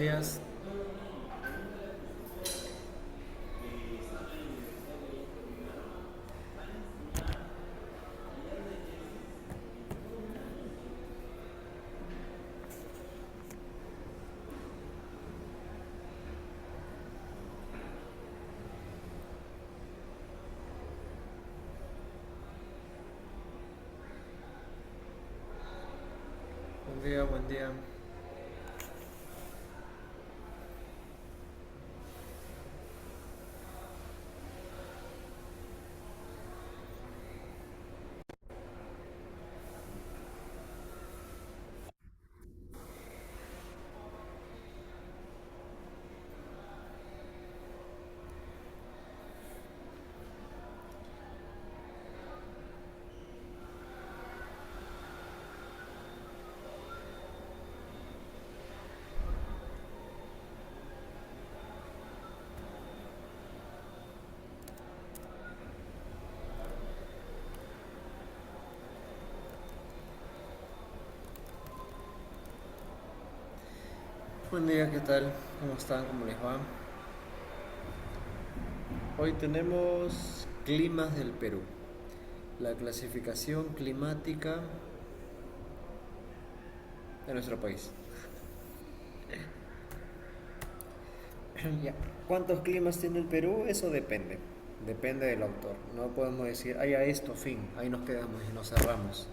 días. Buen día, buen día. Buen día, ¿qué tal? ¿Cómo están? ¿Cómo les va? Hoy tenemos climas del Perú. La clasificación climática de nuestro país. Ya. ¿Cuántos climas tiene el Perú? Eso depende. Depende del autor. No podemos decir, ah, ya esto, fin, ahí nos quedamos y nos cerramos.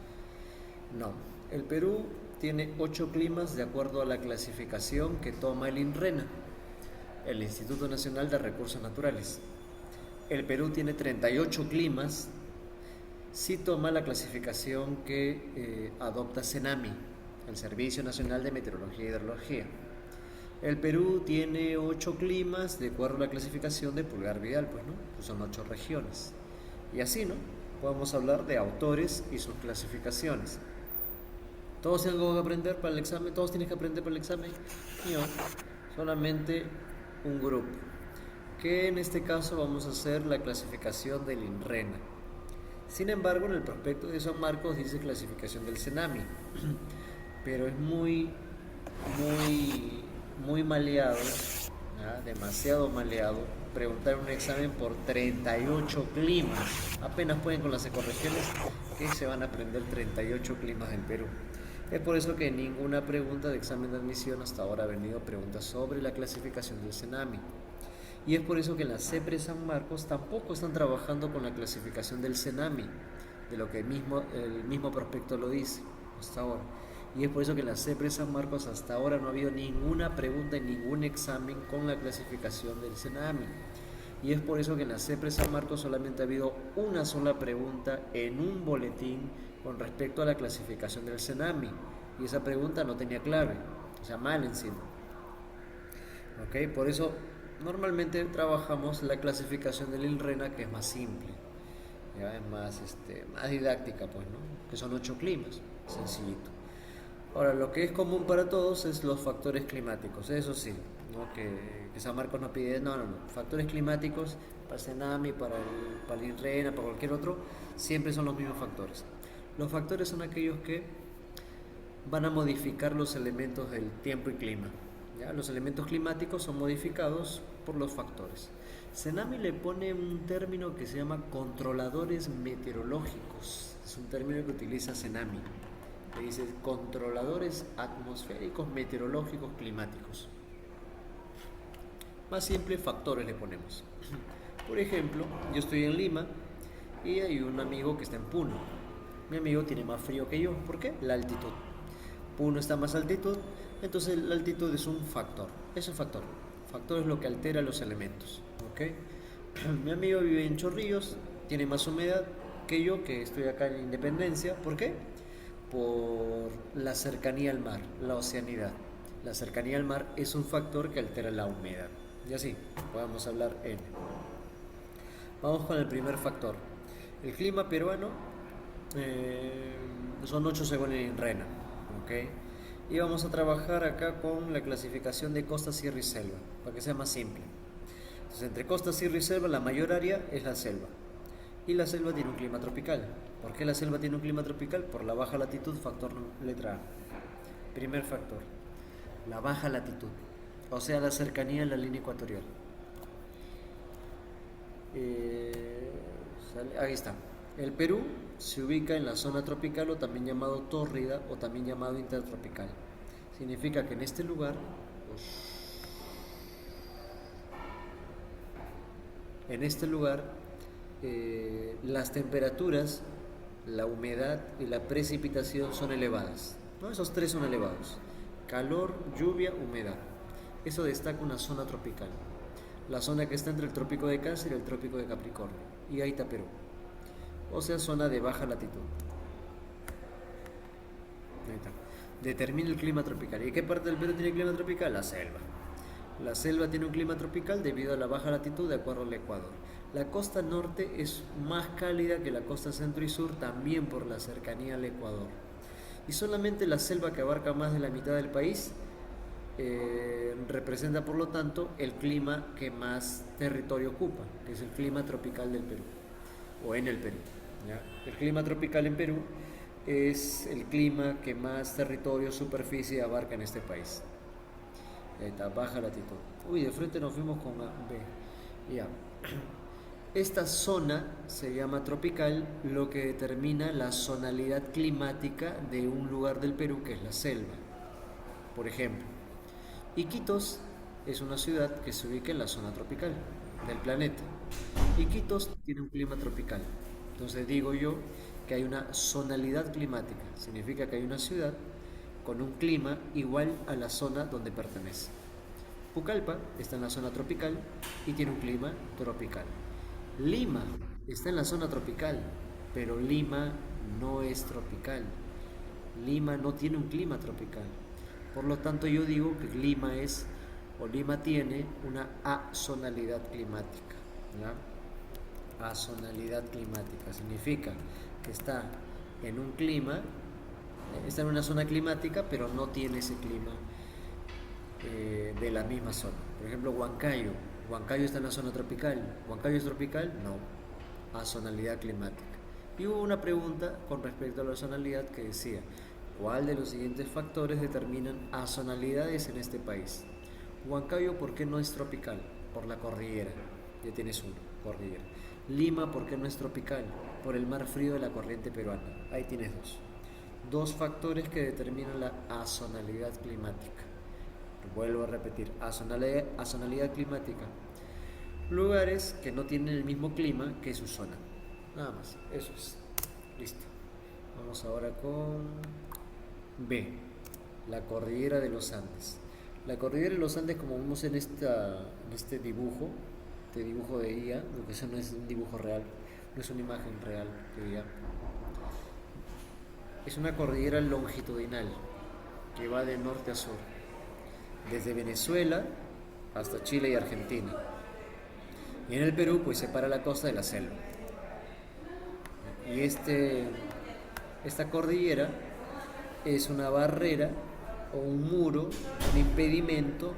No. El Perú tiene 8 climas de acuerdo a la clasificación que toma el INRENA, el Instituto Nacional de Recursos Naturales. El Perú tiene 38 climas si toma la clasificación que adopta CENAMI, el Servicio Nacional de Meteorología y Hidrología. El Perú tiene 8 climas de acuerdo a la clasificación de Pulgar Vidal, pues, ¿no? Pues son 8 regiones. Y así, ¿no? Podemos hablar de autores y sus clasificaciones. ¿Todos tienen algo que aprender para el examen? ¿Todos tienen que aprender para el examen? No, solamente un grupo. Que en este caso vamos a hacer la clasificación del INRENA. Sin embargo, en el prospecto de San Marcos dice clasificación del CENAMI, pero es muy maleado, ¿ya? Demasiado maleado, preguntar un examen por 38 climas. Apenas pueden con las ecorregiones que se van a aprender 38 climas del Perú. Es por eso que en ninguna pregunta de examen de admisión hasta ahora ha venido preguntas sobre la clasificación del CENAMI. Y es por eso que en la CEPRE San Marcos tampoco están trabajando con la clasificación del CENAMI, de lo que el mismo prospecto lo dice hasta ahora. Y es por eso que en la CEPRE San Marcos hasta ahora no ha habido ninguna pregunta en ningún examen con la clasificación del CENAMI. Y es por eso que en la CEPRE San Marcos solamente ha habido una sola pregunta en un boletín con respecto a la clasificación del CENAMI. Y esa pregunta no tenía clave, o sea, mal encima. ¿Ok? Por eso normalmente trabajamos la clasificación del INRENA, que es más simple, ¿ya? Es más didáctica, pues, ¿no? Que son 8 climas, sencillito. Ahora, lo que es común para todos es los factores climáticos, eso sí, ¿no? Que San Marcos nos pide, no, factores climáticos para el CENAMI, para el INRENA, para cualquier otro, siempre son los mismos factores. Los factores son aquellos que van a modificar los elementos del tiempo y clima. ¿Ya? Los elementos climáticos son modificados por los factores. CENAMI le pone un término que se llama controladores meteorológicos. Es un término que utiliza CENAMI. Le dice controladores atmosféricos, meteorológicos, climáticos. Más simple, factores le ponemos. Por ejemplo, yo estoy en Lima y hay un amigo que está en Puno. Mi amigo tiene más frío que yo. ¿Por qué? La altitud. Puno está a más altitud, entonces la altitud es un factor. Es un factor. Factor es lo que altera los elementos. ¿Ok? Mi amigo vive en Chorrillos, tiene más humedad que yo, que estoy acá en Independencia. ¿Por qué? Por la cercanía al mar, la oceanidad. La cercanía al mar es un factor que altera la humedad. Y así, podemos hablar en. Vamos con el primer factor. El clima peruano son 8 según el INRENA. ¿Okay? Y vamos a trabajar acá con la clasificación de costa, sierra y selva, para que sea más simple. Entonces, entre costa, sierra y selva, la mayor área es la selva. Y la selva tiene un clima tropical. ¿Por qué la selva tiene un clima tropical? Por la baja latitud, factor letra A. Primer factor, la baja latitud. o sea, la cercanía a la línea ecuatorial. Ahí está. El Perú se ubica en la zona tropical o también llamado tórrida o también llamado intertropical. Significa que en este lugar, en este lugar, las temperaturas, la humedad y la precipitación son elevadas, ¿no? Esos tres son elevados: calor, lluvia, humedad. Eso destaca una zona tropical, la zona que está entre el trópico de Cáncer y el trópico de Capricornio, y ahí está Perú, o sea, zona de baja latitud. Ahí está. Determina el clima tropical. ¿Y qué parte del Perú tiene clima tropical? La selva. La selva tiene un clima tropical debido a la baja latitud de acuerdo al Ecuador. La costa norte es más cálida que la costa centro y sur, también por la cercanía al Ecuador. Y solamente la selva, que abarca más de la mitad del país, representa por lo tanto el clima que más territorio ocupa, que es el clima tropical del Perú, o en el Perú, ¿ya? El clima tropical en Perú es el clima que más territorio, superficie abarca en este país. Esta baja latitud. Uy, de frente nos fuimos con A, B. Ya. Esta zona se llama tropical, lo que determina la zonalidad climática de un lugar del Perú, que es la selva. Por ejemplo, Iquitos es una ciudad que se ubica en la zona tropical del planeta. Iquitos tiene un clima tropical. Entonces digo yo que hay una zonalidad climática. Significa que hay una ciudad con un clima igual a la zona donde pertenece. Pucallpa está en la zona tropical y tiene un clima tropical. Lima está en la zona tropical, pero Lima no es tropical. Lima no tiene un clima tropical. Por lo tanto, yo digo que Lima tiene una azonalidad climática, ¿ya? Azonalidad climática significa que está en una zona climática, pero no tiene ese clima de la misma zona. Por ejemplo, Huancayo está en la zona tropical. ¿Huancayo es tropical? No. Azonalidad climática. Y hubo una pregunta con respecto a la azonalidad que decía: ¿cuál de los siguientes factores determinan azonalidades en este país? Huancayo, ¿por qué no es tropical? Por la cordillera. Ya tienes uno, cordillera. Lima, ¿por qué no es tropical? Por el mar frío de la corriente peruana. Ahí tienes dos. Dos factores que determinan la azonalidad climática. Vuelvo a repetir, azonalidad climática. Lugares que no tienen el mismo clima que su zona. Nada más, eso es. Listo. Vamos ahora con B, la cordillera de los Andes. La cordillera de los Andes, como vemos en este dibujo de IA, porque eso no es un dibujo real, no es una imagen real de IA, es una cordillera longitudinal que va de norte a sur, desde Venezuela hasta Chile y Argentina. Y en el Perú, pues separa la costa de la selva. Y esta cordillera es una barrera o un muro, un impedimento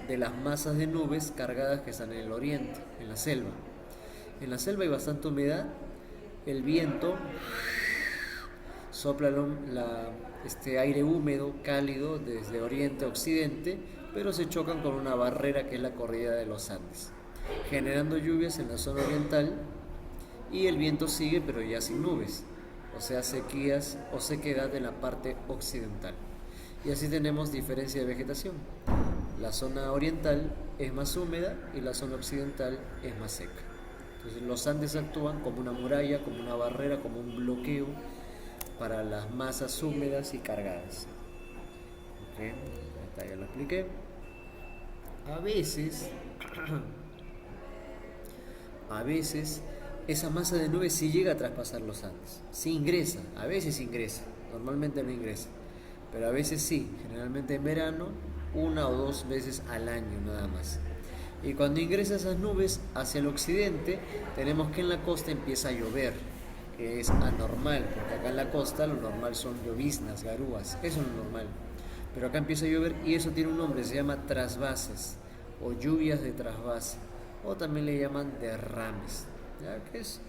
de las masas de nubes cargadas que están en el oriente, en la selva. En la selva hay bastante humedad, el viento sopla este aire húmedo, cálido, desde oriente a occidente, pero se chocan con una barrera que es la cordillera de los Andes, generando lluvias en la zona oriental, y el viento sigue pero ya sin nubes, o sea, sequías o sequedad en la parte occidental. Y así tenemos diferencia de vegetación. La zona oriental es más húmeda y la zona occidental es más seca. Entonces los Andes actúan como una muralla, como una barrera, como un bloqueo para las masas húmedas y cargadas. ¿Okay? Hasta ya lo expliqué. A veces esa masa de nubes sí llega a traspasar los Andes, sí ingresa, a veces ingresa, normalmente no ingresa, pero a veces sí, generalmente en verano, una o dos veces al año nada más. Y cuando ingresa esas nubes hacia el occidente, tenemos que en la costa empieza a llover, que es anormal, porque acá en la costa lo normal son lloviznas, garúas, eso es lo normal. Pero acá empieza a llover y eso tiene un nombre, se llama trasvases o lluvias de trasvase, o también le llaman derrames, ¿ya? Que es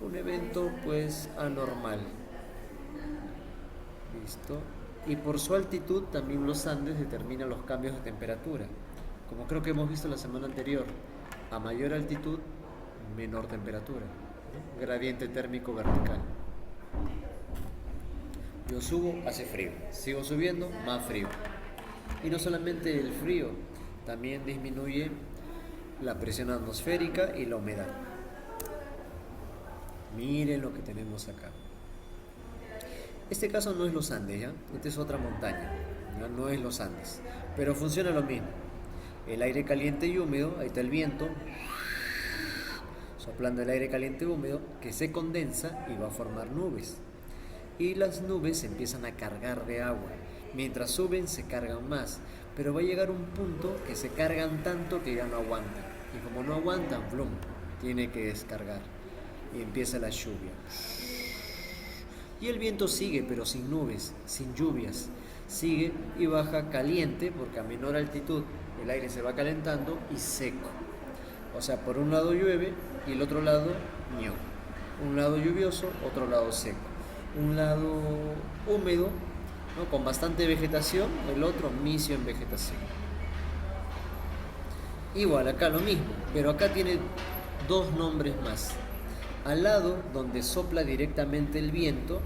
un evento pues anormal. Listo. Y por su altitud también los Andes determinan los cambios de temperatura. como creo que hemos visto la semana anterior, a mayor altitud, menor temperatura, ¿no? Gradiente térmico vertical. Yo subo, hace frío. Sigo subiendo, más frío. Y no solamente el frío, también disminuye la presión atmosférica y la humedad. Miren lo que tenemos acá. Este caso no es los Andes, ¿ya? Esta es otra montaña, ¿ya? No es los Andes, pero funciona lo mismo. El aire caliente y húmedo, ahí está el viento, soplando el aire caliente y húmedo, que se condensa y va a formar nubes. Y las nubes se empiezan a cargar de agua. Mientras suben se cargan más, pero va a llegar un punto que se cargan tanto que ya no aguantan. Y como no aguantan, ¡blum!, tiene que descargar. Y empieza la lluvia. Y el viento sigue, pero sin nubes, sin lluvias. Sigue y baja caliente, porque a menor altitud el aire se va calentando, y seco. O sea, por un lado llueve y el otro lado no. Un lado lluvioso, otro lado seco. Un lado húmedo, ¿no?, con bastante vegetación, el otro misio en vegetación. Igual, acá lo mismo, pero acá tiene dos nombres más. Al lado donde sopla directamente el viento,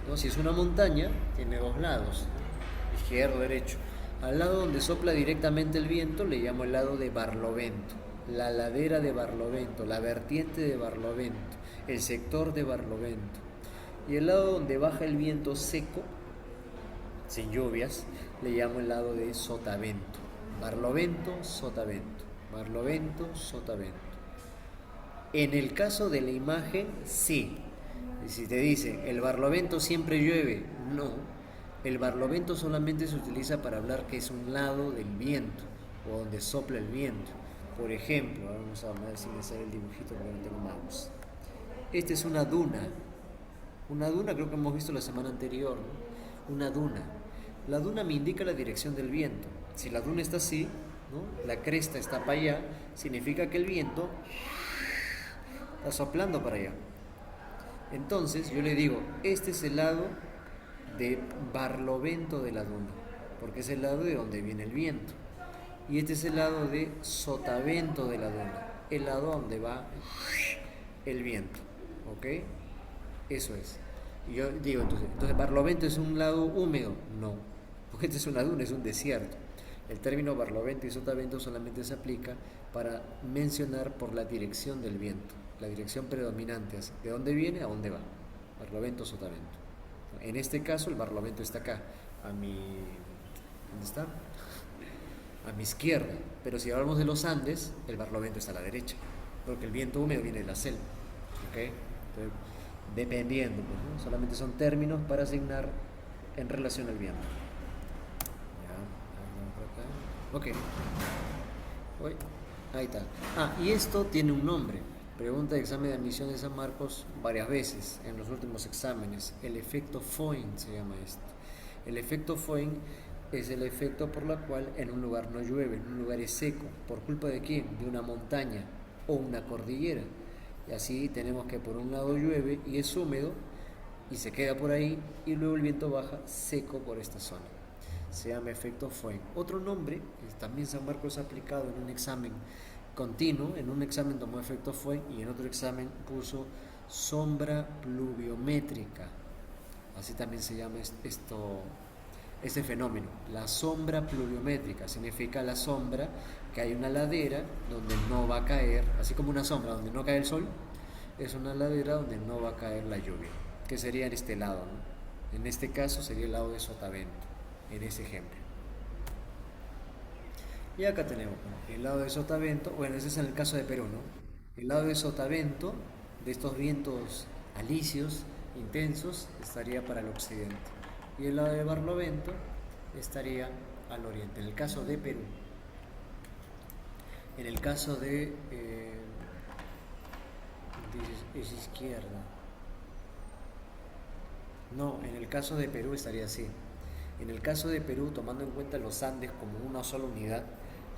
¿no?, si es una montaña, tiene dos lados, izquierdo, derecho. Al lado donde sopla directamente el viento le llamo el lado de Barlovento, la ladera de Barlovento, la vertiente de Barlovento, el sector de Barlovento. Y el lado donde baja el viento seco, sin lluvias, le llamo el lado de Sotavento. Barlovento, Sotavento. Barlovento, Sotavento. En el caso de la imagen, sí. Y si te dice, ¿el Barlovento siempre llueve? No. El Barlovento solamente se utiliza para hablar que es un lado del viento, o donde sopla el viento. Por ejemplo, vamos a ver si me sale el dibujito porque no tengo mouse. Esta es una duna. Una duna creo que hemos visto la semana anterior, ¿no? Una duna. La duna me indica la dirección del viento. Si la duna está así, ¿no?, la cresta está para allá, significa que el viento está soplando para allá. Entonces yo le digo, este es el lado de Barlovento de la duna, porque es el lado de donde viene el viento. Y este es el lado de Sotavento de la duna, el lado donde va el viento. ¿Ok? Eso es. Y yo digo, entonces Barlovento es un lado húmedo. No, porque este es una duna, es un desierto. El término Barlovento y Sotavento solamente se aplica para mencionar por la dirección del viento, la dirección predominante, de dónde viene a dónde va. Barlovento, Sotavento. En este caso el Barlovento está acá, ¿dónde está? A mi izquierda. Pero si hablamos de los Andes, el Barlovento está a la derecha, porque el viento húmedo viene de la selva. ¿Ok? Entonces, dependiendo, pues, ¿no? Solamente son términos para asignar en relación al viento. Ya, ok. Uy, ahí está. Y esto tiene un nombre. Pregunta de examen de admisión de San Marcos varias veces en los últimos exámenes. El efecto Foyn se llama esto. El efecto Foyn es el efecto por el cual en un lugar no llueve, en un lugar es seco. ¿Por culpa de quién? De una montaña o una cordillera. Y así tenemos que por un lado llueve y es húmedo y se queda por ahí, y luego el viento baja seco por esta zona. Se llama efecto Foyn. Otro nombre que también San Marcos ha aplicado en un examen continuo, en un examen tomó efecto Foyn y en otro examen puso sombra pluviométrica. Así también se llama este fenómeno, la sombra pluviométrica. Significa la sombra, que hay una ladera donde no va a caer, así como una sombra donde no cae el sol, es una ladera donde no va a caer la lluvia, que sería en este lado, ¿no? En este caso sería el lado de Sotavento, en ese ejemplo. Y acá tenemos, ¿no?, el lado de Sotavento. Bueno, ese es en el caso de Perú, ¿no? El lado de Sotavento, de estos vientos alisios, intensos, estaría para el occidente. Y el lado de Barlovento estaría al oriente, en el caso de Perú. En el caso de es izquierda. No, en el caso de Perú estaría así. En el caso de Perú, tomando en cuenta los Andes como una sola unidad,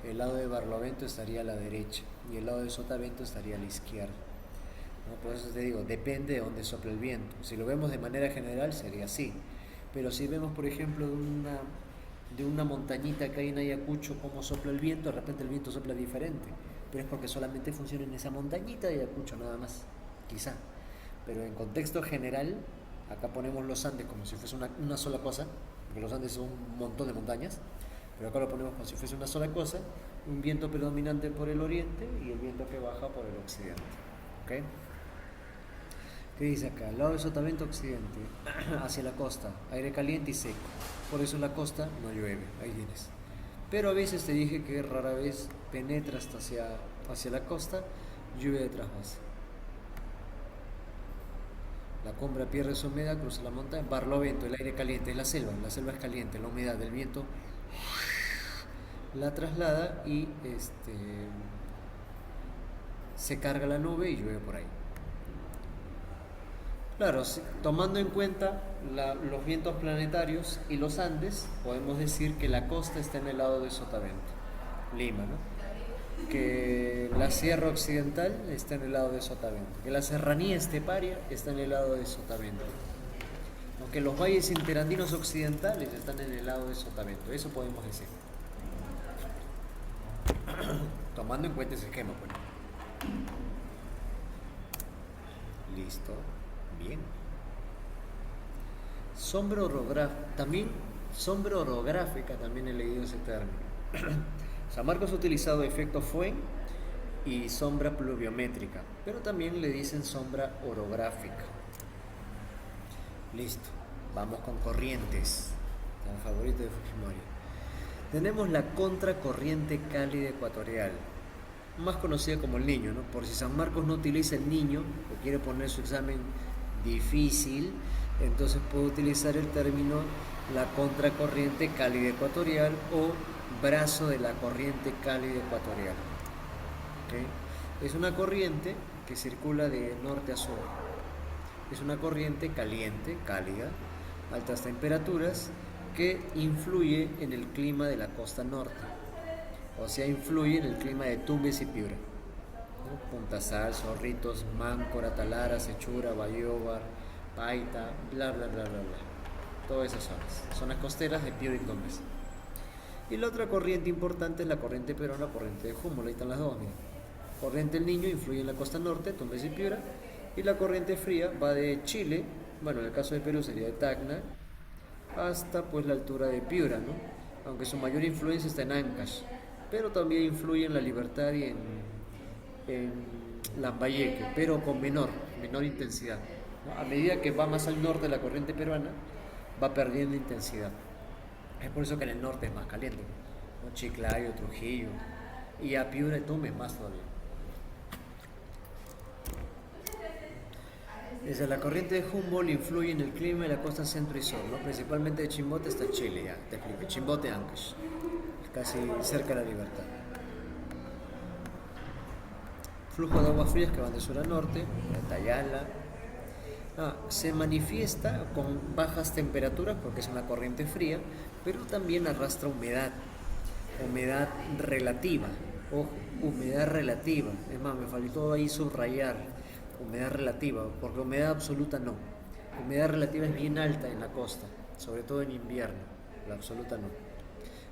el lado de Barlovento estaría a la derecha y el lado de Sotavento estaría a la izquierda, ¿no? Por eso te digo, depende de dónde sopla el viento. Si lo vemos de manera general sería así, pero si vemos, por ejemplo, de una montañita que hay en Ayacucho, cómo sopla el viento, de repente el viento sopla diferente, pero es porque solamente funciona en esa montañita de Ayacucho nada más, quizá. Pero en contexto general, acá ponemos los Andes como si fuese una sola cosa, porque los Andes son un montón de montañas, pero acá lo ponemos como si fuese una sola cosa, un viento predominante por el oriente y el viento que baja por el occidente. ¿Ok? ¿Qué dice acá? Lado de sotavento occidente, hacia la costa, aire caliente y seco. Por eso en la costa no llueve, ahí tienes. Pero a veces te dije que rara vez penetra hasta hacia la costa, lluvia de trasvase. La cumbra pierde su humedad, cruza la montaña, barlovento, el aire caliente, la selva es caliente, la humedad del viento la traslada y se carga la nube y llueve por ahí. Claro, tomando en cuenta los vientos planetarios y los Andes, podemos decir que la costa está en el lado de sotavento, Lima, ¿no? Que la sierra occidental está en el lado de sotavento, que la serranía esteparia está en el lado de sotavento, aunque los valles interandinos occidentales están en el lado de sotavento, eso podemos decir. Tomando en cuenta ese esquema, pues. Listo. Bien. Sombra orográfica, también he leído ese término. San Marcos ha utilizado efecto Foehn y sombra pluviométrica, pero también le dicen sombra orográfica. Listo. Vamos con corrientes. El favorito de Fujimori. Tenemos la contracorriente cálida ecuatorial, más conocida como el Niño, ¿no? Por si San Marcos no utiliza el Niño o quiere poner su examen difícil, entonces puede utilizar el término la contracorriente cálida ecuatorial o brazo de la corriente cálida ecuatorial. ¿Okay? Es una corriente que circula de norte a sur. Es una corriente caliente, cálida, altas temperaturas, que influye en el clima de la costa norte, o sea, influye en el clima de Tumbes y Piura, ¿no? Punta Sal, Zorritos, Máncora, Talara, Sechura, Bayóvar, Paita, bla bla bla bla bla, todas esas zonas costeras de Piura y Tumbes. Y la otra corriente importante es la corriente peruana, la corriente de Humboldt, ahí están las dos, mira. Corriente del Niño influye en la costa norte, Tumbes y Piura, y la corriente fría va de Chile, bueno, en el caso de Perú sería de Tacna, hasta pues la altura de Piura, ¿no? Aunque su mayor influencia está en Ancash, pero también influye en La Libertad y en Lambayeque, pero con menor intensidad, ¿no? A medida que va más al norte la corriente peruana, va perdiendo intensidad. Es por eso que en el norte es más caliente, ¿no? Chiclayo, Trujillo, y a Piura y Tumbes más todavía. Desde la corriente de Humboldt influye en el clima de la costa centro y sur, ¿no? Principalmente de Chimbote hasta Chile, ya te explico. Chimbote, Ancash, casi cerca de La Libertad. Flujo de aguas frías que van de sur a norte, de Tayala. Se manifiesta con bajas temperaturas porque es una corriente fría, pero también arrastra humedad relativa. Ojo, humedad relativa. Es más, me faltó ahí subrayar. Humedad relativa, porque humedad absoluta no. Humedad relativa es bien alta en la costa, sobre todo en invierno, la absoluta no.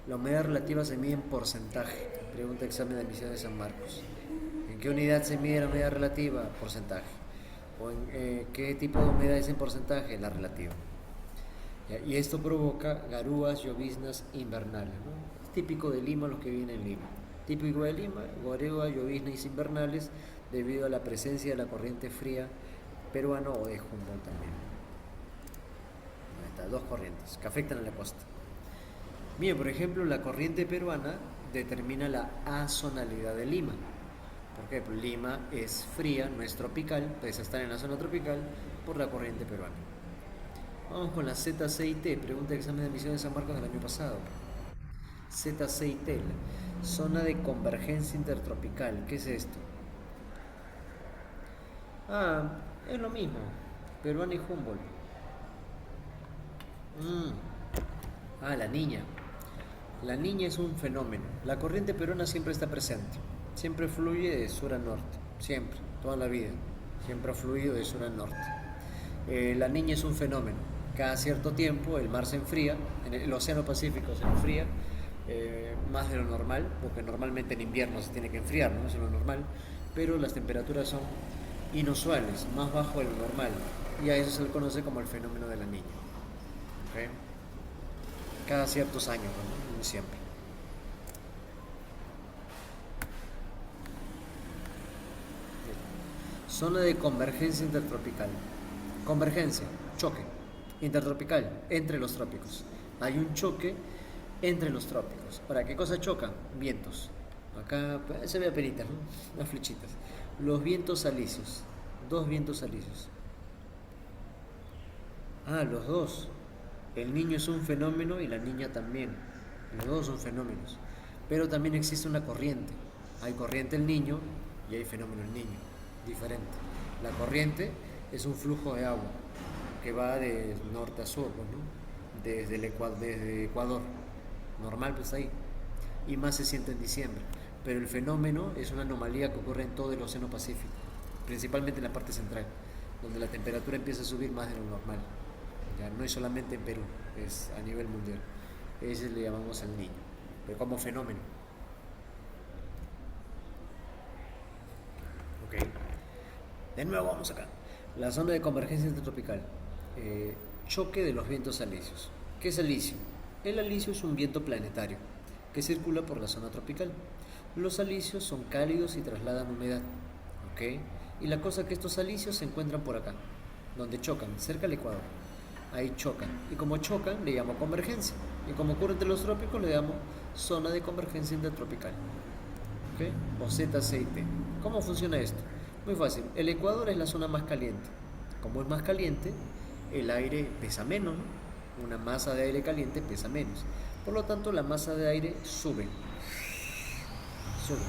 La humedad relativa se mide en porcentaje, pregunta examen de admisión de San Marcos. ¿En qué unidad se mide la humedad relativa? Porcentaje. ¿O en qué tipo de humedad es en porcentaje? La relativa. Y esto provoca garúas, lloviznas invernales, ¿no? Es típico de Lima, los que viven en Lima. Típico de Lima, garúas, lloviznas invernales, debido a la presencia de la corriente fría peruana o de Humboldt también. Ahí está, dos corrientes que afectan a la costa. Bien, por ejemplo, la corriente peruana determina la azonalidad de Lima. ¿Por qué? Pues Lima es fría, no es tropical, pese a estar en la zona tropical, por la corriente peruana. Vamos con la ZCIT, pregunta de examen de admisión de San Marcos del año pasado. ZCIT, zona de convergencia intertropical, ¿qué es esto? Es lo mismo, peruana y Humboldt. La niña. La niña es un fenómeno. La corriente peruana siempre está presente. Siempre fluye de sur a norte. Siempre, toda la vida. Siempre ha fluido de sur a norte. La niña es un fenómeno. Cada cierto tiempo el mar se enfría, el océano Pacífico se enfría más de lo normal, porque normalmente en invierno se tiene que enfriar, ¿no? Eso es lo normal, pero las temperaturas son inusuales, más bajo de lo normal, y a eso se le conoce como el fenómeno de la niña. ¿Okay? Cada ciertos años, ¿no? No siempre. Zona de convergencia intertropical. Convergencia, choque. Intertropical, entre los trópicos. Hay un choque entre los trópicos. ¿Para qué cosa chocan? Vientos. Acá se ve apenitas, ¿no? Las flechitas. Los vientos alisios. Dos vientos alisios. Ah, los dos. El niño es un fenómeno y la niña también. Los dos son fenómenos. Pero también existe una corriente. Hay corriente el niño y hay fenómeno el niño. Diferente. La corriente es un flujo de agua que va de norte a sur, ¿no? Desde Ecuador. Normal, pues ahí. Y más se siente en diciembre. Pero el fenómeno es una anomalía que ocurre en todo el Océano Pacífico, principalmente en la parte central, donde la temperatura empieza a subir más de lo normal. Ya no es solamente en Perú, es a nivel mundial. Ese le llamamos al niño, pero como fenómeno. Ok. De nuevo vamos acá. La zona de convergencia intertropical. Choque de los vientos alisios. ¿Qué es alisio? El alisio es un viento planetario que circula por la zona tropical. Los alisios son cálidos y trasladan humedad. ¿Ok? Y la cosa es que estos alisios se encuentran por acá, donde chocan, cerca del Ecuador. Ahí chocan. Y como chocan, le llamo convergencia. Y como ocurre entre los trópicos, le llamo zona de convergencia intertropical. ¿Ok? O ZCIT. ¿Cómo funciona esto? Muy fácil. El Ecuador es la zona más caliente. Como es más caliente, el aire pesa menos, ¿no? Una masa de aire caliente pesa menos. Por lo tanto, la masa de aire sube. Sube.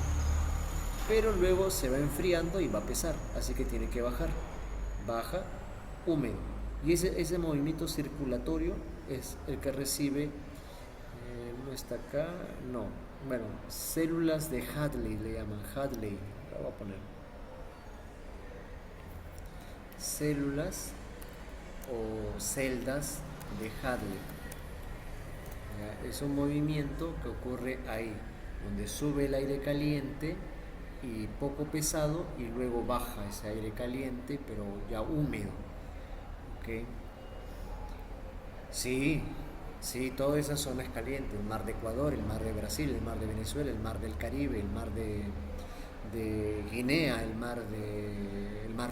Pero luego se va enfriando y va a pesar. Así que tiene que bajar. Baja, húmedo. Y ese movimiento circulatorio es el que recibe, no está acá, no, bueno, células de Hadley le llaman, Hadley, la voy a poner. Células o celdas de Hadley. ¿Ya? Es un movimiento que ocurre ahí, donde sube el aire caliente y poco pesado y luego baja ese aire caliente pero ya húmedo. ¿Okay? Sí, sí, toda esa zona es caliente, el mar de Ecuador, el mar de Brasil, el mar de Venezuela, el mar del Caribe, el mar de Guinea, el mar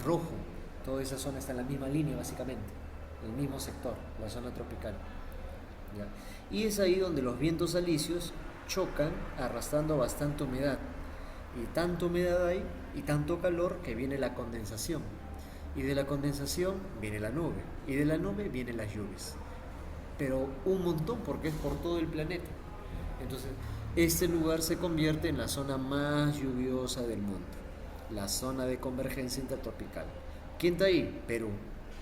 Rojo, toda esa zona está en la misma línea básicamente, el mismo sector, la zona tropical. ¿Ya? Y es ahí donde los vientos alisios chocan arrastrando bastante humedad, y tanta humedad hay y tanto calor que viene la condensación. Y de la condensación viene la nube, y de la nube vienen las lluvias. Pero un montón, porque es por todo el planeta. Entonces, este lugar se convierte en la zona más lluviosa del mundo, la zona de convergencia intertropical. ¿Quién está ahí? Perú,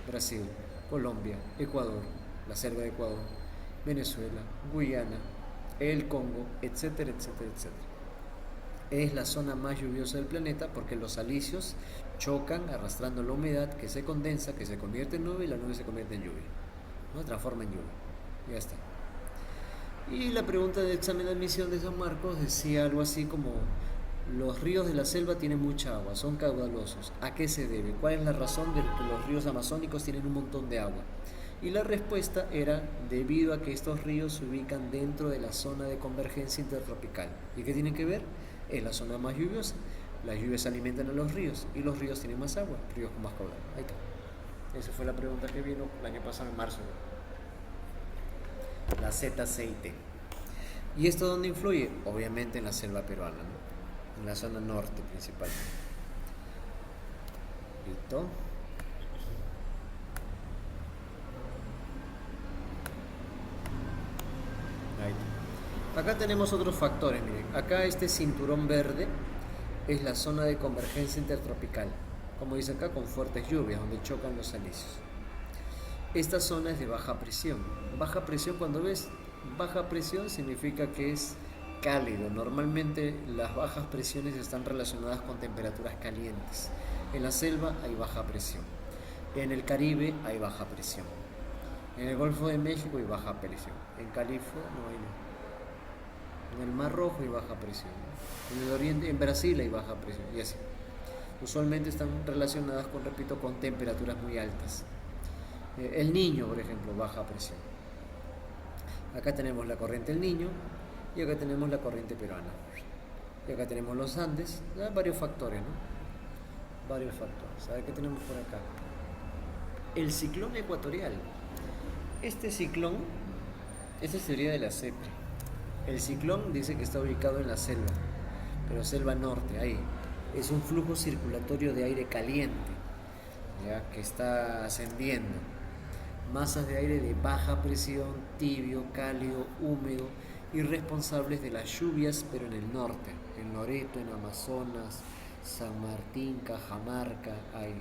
Brasil, Colombia, Ecuador, la selva de Ecuador, Venezuela, Guyana, el Congo, etcétera, etcétera, etcétera. Es la zona más lluviosa del planeta porque los alisios chocan arrastrando la humedad que se condensa, que se convierte en nube, y la nube se convierte en lluvia, ¿no? Transforma en lluvia. Ya está. Y la pregunta de examen de admisión de San Marcos decía algo así como: los ríos de la selva tienen mucha agua, son caudalosos. ¿A qué se debe? ¿Cuál es la razón de que los ríos amazónicos tienen un montón de agua? Y la respuesta era debido a que estos ríos se ubican dentro de la zona de convergencia intertropical. ¿Y qué tienen que ver? Es la zona más lluviosa. Las lluvias alimentan a los ríos y los ríos tienen más agua, ríos con más caudal. Ahí está. Esa fue la pregunta que vino el año pasado en marzo. La ZCIT. ¿Y esto dónde influye? Obviamente en la selva peruana, ¿no? En la zona norte principalmente. ¿Listo? Ahí está. Acá tenemos otros factores, miren. Acá este cinturón verde es la zona de convergencia intertropical, como dice acá, con fuertes lluvias, donde chocan los alisios. Esta zona es de baja presión. Baja presión, cuando ves baja presión, significa que es cálido. Normalmente las bajas presiones están relacionadas con temperaturas calientes. En la selva hay baja presión. En el Caribe hay baja presión. En el Golfo de México hay baja presión. En California no hay nada. En el Mar Rojo hay baja presión. En el Oriente, en Brasil hay baja presión. Y así. Usualmente están relacionadas con, repito, con temperaturas muy altas. El Niño, por ejemplo, baja presión. Acá tenemos la corriente del Niño y acá tenemos la corriente peruana. Y acá tenemos los Andes. Hay varios factores, ¿no? Varios factores. A ver qué tenemos por acá. El ciclón ecuatorial. Este ciclón, esta es teoría de la CEPRE. El ciclón dice que está ubicado en la selva, pero selva norte, ahí. Es un flujo circulatorio de aire caliente, ¿ya? Que está ascendiendo. Masas de aire de baja presión, tibio, cálido, húmedo y responsables de las lluvias, pero en el norte, en Loreto, en Amazonas, San Martín, Cajamarca, ahí,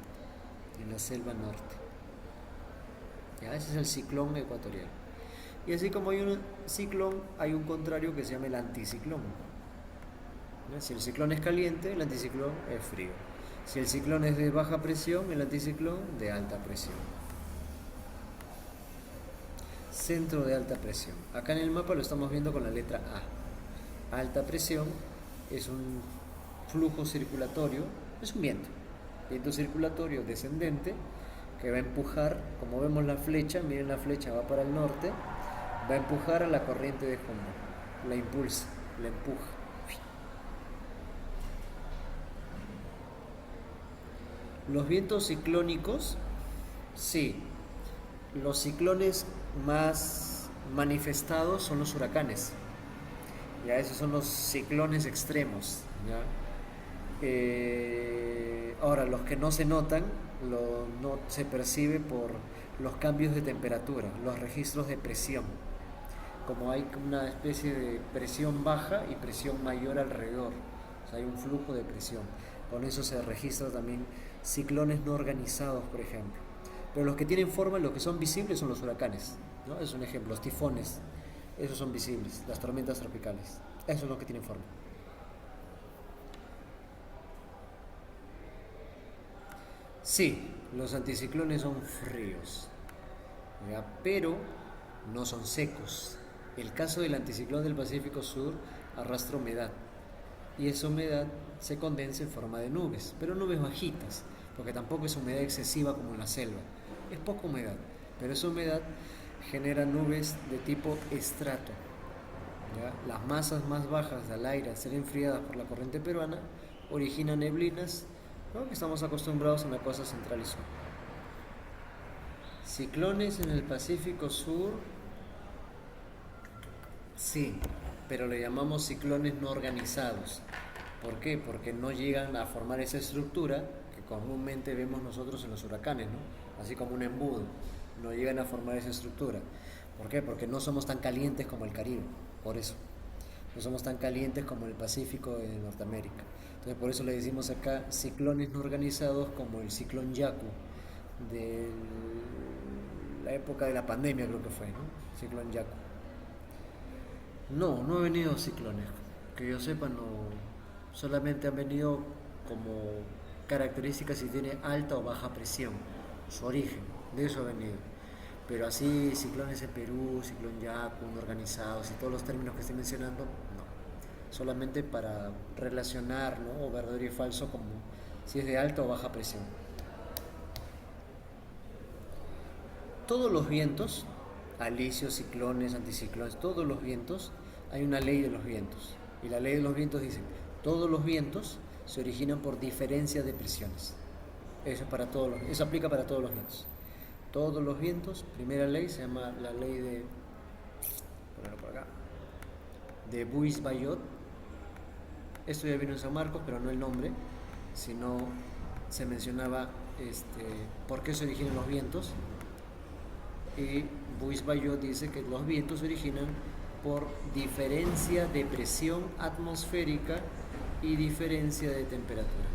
en la selva norte. ¿Ya? Ese es el ciclón ecuatorial. Y así como hay un ciclón, hay un contrario que se llama el anticiclón. ¿Ya? Si el ciclón es caliente, el anticiclón es frío. Si el ciclón es de baja presión, el anticiclón de alta presión. Centro de alta presión. Acá en el mapa lo estamos viendo con la letra A. Alta presión es un flujo circulatorio, es un viento circulatorio descendente que va a empujar, como vemos la flecha, miren la flecha va para el norte, va a empujar a la corriente de Humboldt, la impulsa, la empuja. Los vientos ciclónicos, sí, los ciclones más manifestados son los huracanes, ya esos son los ciclones extremos, ¿ya? Ahora, los que no se notan, no se percibe por los cambios de temperatura, los registros de presión. Como hay una especie de presión baja y presión mayor alrededor, o sea, hay un flujo de presión. Con eso se registran también ciclones no organizados, por ejemplo. Pero los que tienen forma, los que son visibles son los huracanes, ¿no? Es un ejemplo, los tifones, esos son visibles, las tormentas tropicales, esos son los que tienen forma. Sí, los anticiclones son fríos, ¿ya? Pero no son secos. El caso del anticiclón del Pacífico Sur arrastra humedad y esa humedad se condensa en forma de nubes, pero nubes bajitas, porque tampoco es humedad excesiva como en la selva. Es poca humedad, pero esa humedad genera nubes de tipo estrato, ¿ya? Las masas más bajas del aire, al ser enfriadas por la corriente peruana, originan neblinas, ¿no? Que estamos acostumbrados en la costa central y sur. Ciclones en el Pacífico Sur, sí, pero le llamamos ciclones no organizados. ¿Por qué? Porque no llegan a formar esa estructura que comúnmente vemos nosotros en los huracanes, ¿no? Así como un embudo, no llegan a formar esa estructura. ¿Por qué? Porque no somos tan calientes como el Caribe, por eso. No somos tan calientes como el Pacífico de Norteamérica. Entonces por eso le decimos acá ciclones no organizados, como el ciclón Yaku de la época de la pandemia, creo que fue, ¿no? Ciclón Yaku. No ha venido ciclones, que yo sepa, no, solamente han venido como características si tiene alta o baja presión, su origen, de eso ha venido. Pero así ciclones en Perú, ciclón Yaku, no organizados y todos los términos que estoy mencionando, no. Solamente para relacionar, ¿no? O verdadero y falso, como si es de alta o baja presión. Todos los vientos, alisios, ciclones, anticiclones, todos los vientos, hay una ley de los vientos. Y la ley de los vientos dice, todos los vientos se originan por diferencia de presiones. Eso aplica para todos los vientos. Todos los vientos, primera ley, se llama la ley de Buis-Ballot. Esto ya vino en San Marcos, pero no el nombre, sino se mencionaba por qué se originan los vientos. Y Buis-Ballot dice que los vientos se originan por diferencia de presión atmosférica y diferencia de temperatura.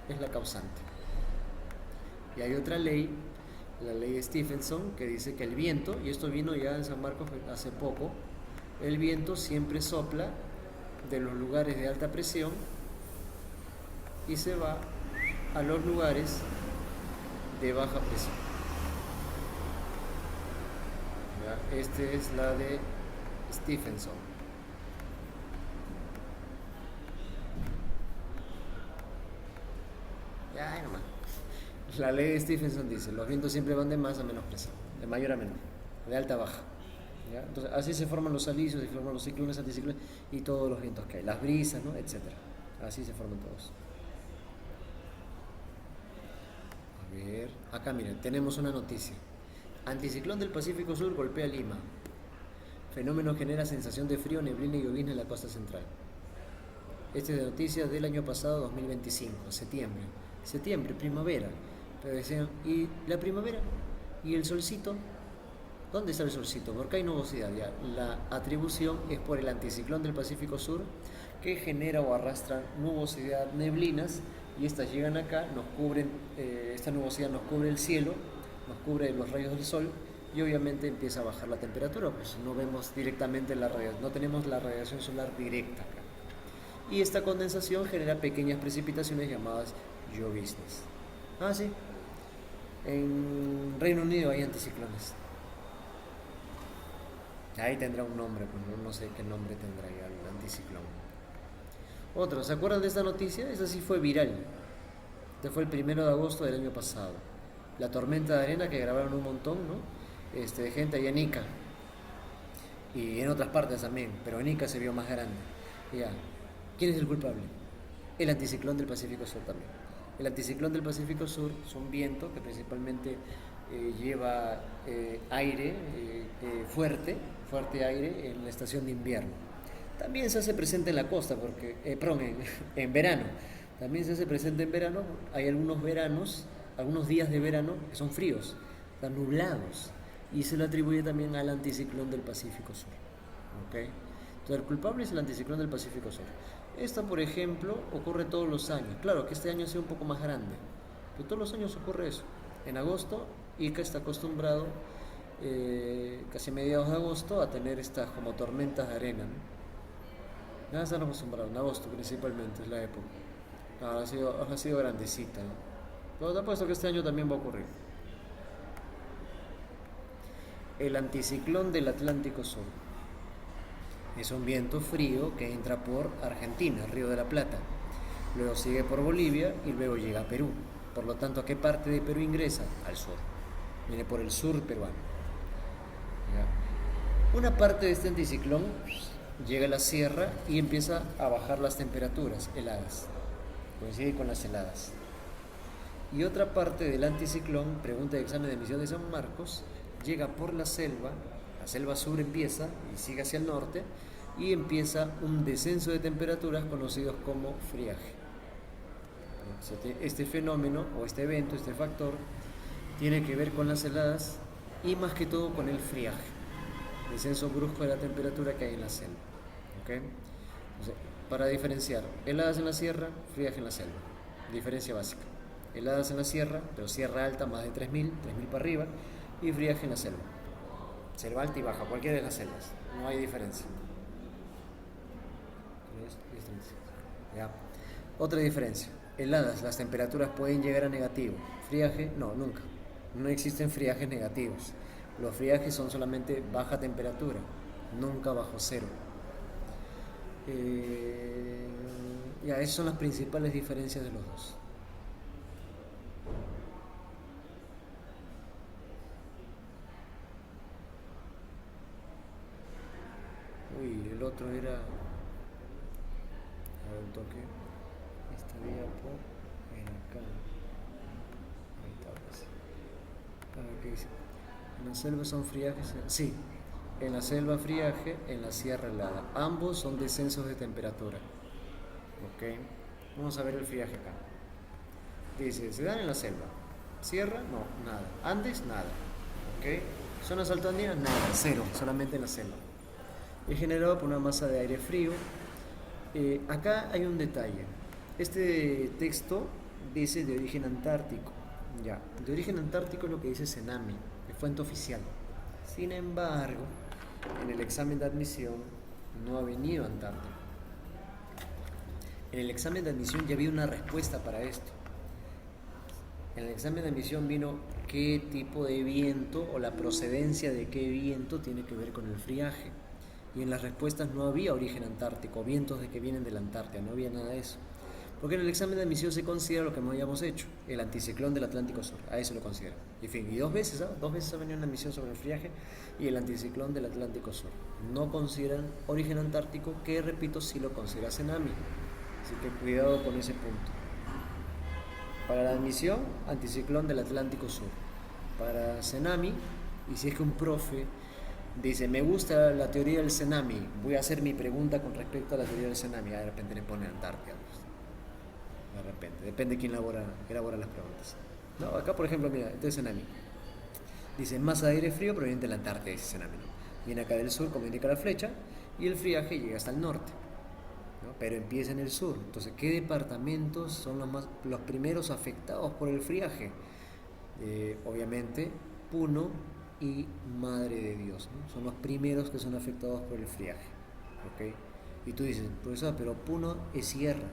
Es la causante. Y hay otra ley, la ley de Stephenson, que dice que el viento, y esto vino ya en San Marcos hace poco, el viento siempre sopla de los lugares de alta presión y se va a los lugares de baja presión. Esta es la de Stephenson. Ya, nomás. La ley de Stephenson dice, los vientos siempre van de más a menos presión, de mayor a menor, de alta a baja. ¿Ya? Entonces, así se forman los alisios, se forman los ciclones, anticiclones y todos los vientos que hay, las brisas, ¿no? Etcétera. Así se forman todos. A ver, acá miren, tenemos una noticia. Anticiclón del Pacífico Sur golpea Lima. Fenómeno genera sensación de frío, neblina y llovizna en la costa central. Esta es de noticias del año pasado, 2025, septiembre. Septiembre, primavera. Pero decían, ¿y la primavera? ¿Y el solcito? ¿Dónde está el solcito? Porque hay nubosidad ya. La atribución es por el anticiclón del Pacífico Sur que genera o arrastra nubosidad, neblinas, y estas llegan acá, nos cubren, esta nubosidad nos cubre el cielo, nos cubre los rayos del sol y obviamente empieza a bajar la temperatura, pues no vemos directamente la radiación, no tenemos la radiación solar directa acá. Y esta condensación genera pequeñas precipitaciones llamadas lloviznas. Ah, sí. En Reino Unido hay anticiclones. Ahí tendrá un nombre, pues no sé qué nombre tendrá ya el anticiclón. Otro, ¿se acuerdan de esta noticia? Esa sí fue viral. Este fue el 1 de agosto del año pasado. La tormenta de arena que grabaron un montón, ¿no? De gente allá en Ica. Y en otras partes también, pero en Ica se vio más grande. Ya. ¿Quién es el culpable? El anticiclón del Pacífico Sur también. El anticiclón del Pacífico Sur es un viento que principalmente lleva aire fuerte aire en la estación de invierno. También se hace presente en la costa, porque, en verano. También se hace presente en verano. Hay algunos veranos, algunos días de verano que son fríos, están nublados. Y se le atribuye también al anticiclón del Pacífico Sur. ¿Okay? Entonces el culpable es el anticiclón del Pacífico Sur. Esta, por ejemplo, ocurre todos los años. Claro que este año ha sido un poco más grande, pero todos los años ocurre eso. En agosto, Ica está acostumbrado, casi a mediados de agosto, a tener estas como tormentas de arena, ¿no? Ya están acostumbrados, en agosto principalmente es la época. Ha sido grandecita, ¿no? Pero te apuesto que este año también va a ocurrir. El anticiclón del Atlántico Sur. Es un viento frío que entra por Argentina, Río de la Plata. Luego sigue por Bolivia y luego llega a Perú. Por lo tanto, ¿a qué parte de Perú ingresa? Al sur. Viene por el sur peruano. ¿Ya? Una parte de este anticiclón llega a la sierra y empieza a bajar las temperaturas heladas. Coincide con las heladas. Y otra parte del anticiclón, pregunta de examen de admisión de San Marcos, llega por la selva sur empieza y sigue hacia el norte y empieza un descenso de temperaturas conocidos como friaje. Este fenómeno o este evento, este factor, tiene que ver con las heladas y más que todo con el friaje, descenso brusco de la temperatura que hay en la selva. ¿Okay? Entonces, para diferenciar, heladas en la sierra, friaje en la selva. Diferencia básica. Heladas en la sierra, pero sierra alta más de 3.000 para arriba, y friaje en la selva. Selva alta y baja, cualquiera de las selvas, no hay diferencia. ¿Ya? Otra diferencia, heladas, las temperaturas pueden llegar a negativo, friaje, no, nunca, no existen friajes negativos, los friajes son solamente baja temperatura, nunca bajo cero. Ya, esas son las principales diferencias de los dos. Uy, el otro era. A ver, un toque. Esta vía por. Ven acá. Ahí está, pues. A ver qué dice. En la selva son friajes. Sí, en la selva friaje, en la sierra helada. Ambos son descensos de temperatura. Ok. Vamos a ver el friaje acá. Dice, se dan en la selva. Sierra, no, nada. Andes, nada. Ok. Zonas altoandinas, nada, cero, solamente en la selva. Es generado por una masa de aire frío. Acá hay un detalle. Este texto dice de origen antártico. Ya, de origen antártico es lo que dice Cenami, de fuente oficial. Sin embargo, en el examen de admisión no ha venido Antártico. En el examen de admisión ya había una respuesta para esto. En el examen de admisión vino qué tipo de viento o la procedencia de qué viento tiene que ver con el friaje. Y en las respuestas no había origen antártico, vientos de que vienen de la Antártida, no había nada de eso. Porque en el examen de admisión se considera lo que habíamos hecho, el anticiclón del Atlántico Sur, a eso lo consideran. Y fin, y dos veces ha venido una admisión sobre el friaje y el anticiclón del Atlántico Sur. No consideran origen antártico, que repito, sí lo considera Cenami. Así que cuidado con ese punto. Para la admisión, anticiclón del Atlántico Sur. Para Cenami, y si es que un profe dice, me gusta la teoría del tsunami, voy a hacer mi pregunta con respecto a la teoría del tsunami, de repente le pone Antártida. De repente, depende de quién elabora las preguntas. No, acá por ejemplo, mira, este es tsunami. Dice, masa de aire frío proveniente de la Antártida, dice tsunami, ¿no? Viene acá del sur, como indica la flecha, y el friaje llega hasta el norte, ¿no? Pero empieza en el sur. Entonces, ¿qué departamentos son los primeros afectados por el friaje? Obviamente, Puno y Madre de Dios, ¿no? Son los primeros que son afectados por el friaje, ¿ok? Y tú dices, profesor, pero Puno es sierra,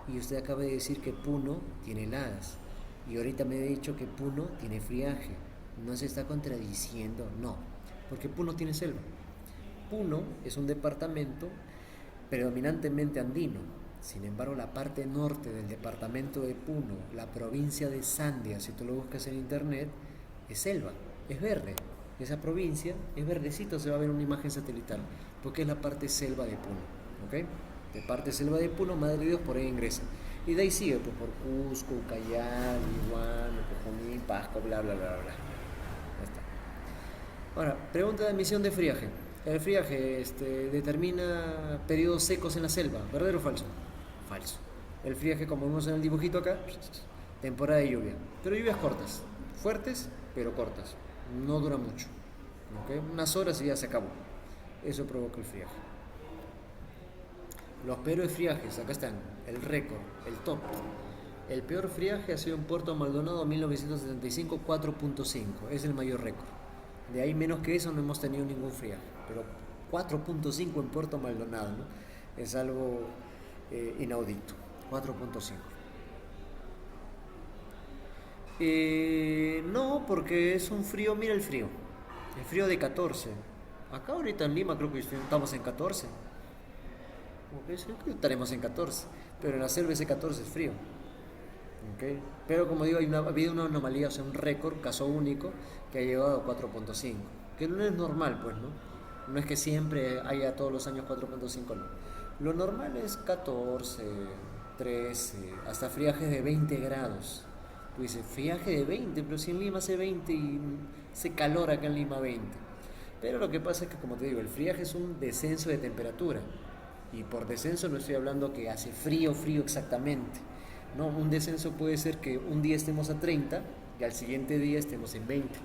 y usted acaba de decir que Puno tiene heladas, y ahorita me ha dicho que Puno tiene friaje. ¿No se está contradiciendo? No, porque Puno tiene selva. Puno es un departamento predominantemente andino. Sin embargo, la parte norte del departamento de Puno, la provincia de Sandia, si tú lo buscas en internet, es selva, es verde. Esa provincia es verdecito, se va a ver una imagen satelital, porque es la parte selva de Puno, ¿ok? De parte selva de Puno, Madre de Dios, por ahí ingresa. Y de ahí sigue, pues por Cusco, Ucayali, Iguán, Junín, Pasco, bla, bla, bla, bla. Ya está. Ahora, pregunta de admisión de friaje. El friaje determina periodos secos en la selva, ¿verdadero o falso? Falso. El friaje, como vemos en el dibujito acá, temporada de lluvia. Pero lluvias cortas, fuertes, pero cortas. No dura mucho. ¿Okay? Unas horas y ya se acabó. Eso provoca el friaje. Los peores friajes, acá están, el récord, el top. El peor friaje ha sido en Puerto Maldonado 1975, 4.5. Es el mayor récord. De ahí menos que eso no hemos tenido ningún friaje. Pero 4.5 en Puerto Maldonado, ¿no? Es algo inaudito. 4.5. No, porque es un frío, mira el frío. El frío de 14. Acá ahorita en Lima creo que estamos en 14. Creo que estaremos en 14. Pero en la selva ese 14 es frío. ¿Okay? Pero como digo, ha habido una anomalía, o sea, un récord, caso único, que ha llegado a 4.5. Que no es normal, pues, ¿no? No es que siempre haya todos los años 4.5, no. Lo normal es 14, 13, hasta friajes de 20 grados. Tú dices, friaje de 20, pero si en Lima hace 20 y hace calor acá en Lima 20. Pero lo que pasa es que, como te digo, el friaje es un descenso de temperatura. Y por descenso no estoy hablando que hace frío, frío exactamente. No, un descenso puede ser que un día estemos a 30 y al siguiente día estemos en 20.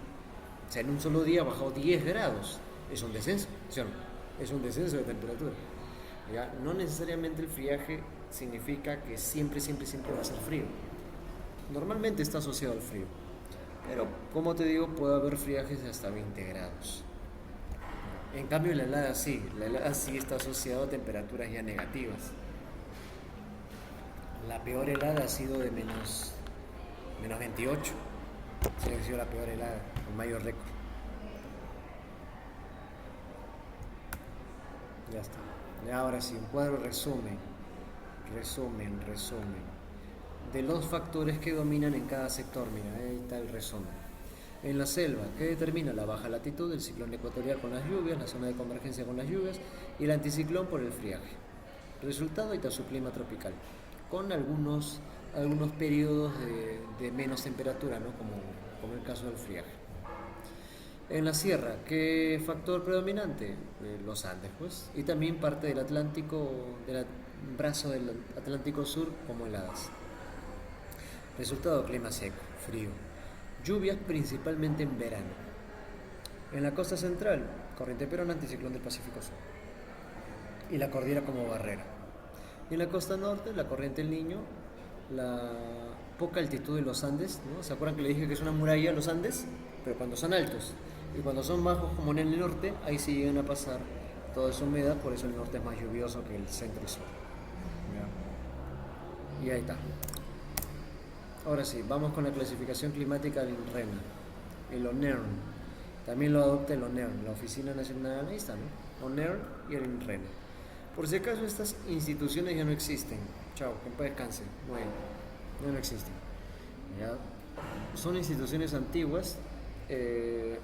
O sea, en un solo día ha bajado 10 grados. Es un descenso, ¿sí o no? Es un descenso de temperatura. ¿Ya? No necesariamente el friaje significa que siempre, siempre, siempre va a ser frío. Normalmente está asociado al frío. Pero, como te digo, puede haber friajes de hasta 20 grados. En cambio, la helada sí está asociada a temperaturas ya negativas. La peor helada ha sido de menos 28. Sí, ha sido la peor helada, el mayor récord. Ya está. Y ahora sí, un cuadro resumen. De los factores que dominan en cada sector. Mira, ahí está el resumen. En la selva, ¿qué determina? La baja latitud, el ciclón ecuatorial con las lluvias, la zona de convergencia con las lluvias y el anticiclón por el friaje. Resultado, ahí está su clima tropical, con algunos periodos de menos temperatura, ¿no? como el caso del friaje. En la sierra, ¿qué factor predominante? Los Andes, pues, y también parte del Atlántico, del brazo del Atlántico Sur, como heladas. Resultado, clima seco, frío. Lluvias principalmente en verano. En la costa central, corriente perón, anticiclón del Pacífico Sur. Y la cordillera como barrera. Y en la costa norte, la corriente del Niño, la poca altitud de los Andes, ¿no? ¿Se acuerdan que le dije que es una muralla los Andes? Pero cuando son altos. Y cuando son bajos, como en el norte, ahí sí llegan a pasar toda esa humedad, por eso el norte es más lluvioso que el centro y sur. ¿Ya? Y ahí está. Ahora sí, vamos con la clasificación climática del INRENA, el ONERN. También lo adopta el ONERN, la Oficina Nacional, ahí está, ¿no? ONERN y el INRENA. Por si acaso estas instituciones ya no existen. Chao, que en paz descanse. Bueno, ya no existen. ¿Ya? Son instituciones antiguas.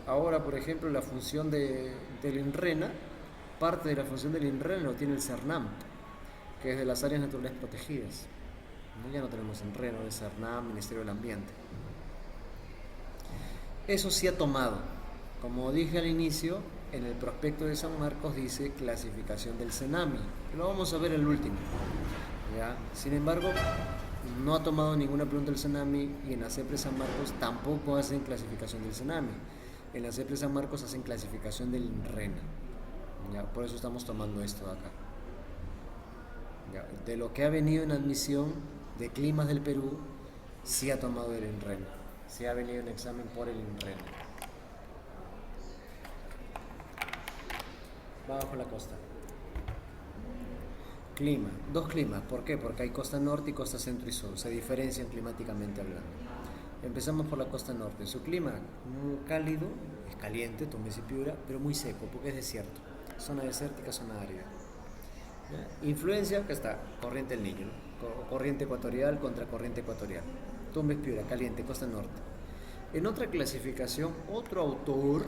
Ahora, por ejemplo, la función del INRENA, parte de la función del INRENA lo tiene el CERNAM, que es de las áreas naturales protegidas. Ya no tenemos INRENA, el CERNAM, Ministerio del Ambiente. Eso sí ha tomado. Como dije al inicio, en el prospecto de San Marcos dice clasificación del CENAMI. Lo vamos a ver el último. ¿Ya? Sin embargo, no ha tomado ninguna pregunta del CENAMI y en la CEPRE San Marcos tampoco hacen clasificación del CENAMI. En la CEPRE San Marcos hacen clasificación del INRENA. ¿Ya? Por eso estamos tomando esto de acá. ¿Ya? De lo que ha venido en admisión de climas del Perú, sí ha tomado el INRENA. Sí ha venido en examen por el INRENA. Vamos con la costa. Clima, dos climas. ¿Por qué? Porque hay costa norte y costa centro y sur. Se diferencian climáticamente hablando. Empezamos por la costa norte. Su clima muy cálido, es caliente, Tumbes y Piura, pero muy seco porque es desierto. Zona desértica, zona árida. ¿Ya? Influencia, que está corriente del Niño, ¿no? Corriente ecuatorial contra corriente ecuatorial. Tumbes, Piura, caliente, costa norte. En otra clasificación, otro autor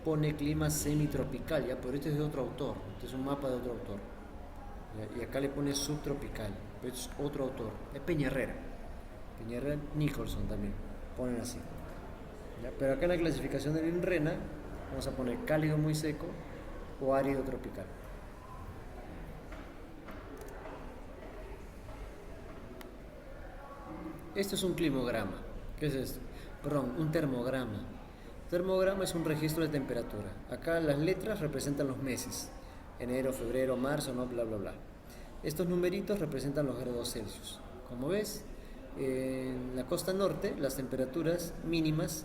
pone clima semitropical, ya, pero este es de otro autor, este es un mapa de otro autor. ¿Ya? Y acá le pone subtropical, pero este es otro autor, es Peñarrera, Nicholson también, ponen así. ¿Ya? Pero acá en la clasificación del INRENA vamos a poner cálido muy seco o árido tropical. Esto es un climograma. ¿Qué es esto? Perdón, un termograma. Termograma es un registro de temperatura. Acá las letras representan los meses. Enero, febrero, marzo, no, bla, bla, bla. Estos numeritos representan los grados Celsius. Como ves, en la costa norte las temperaturas mínimas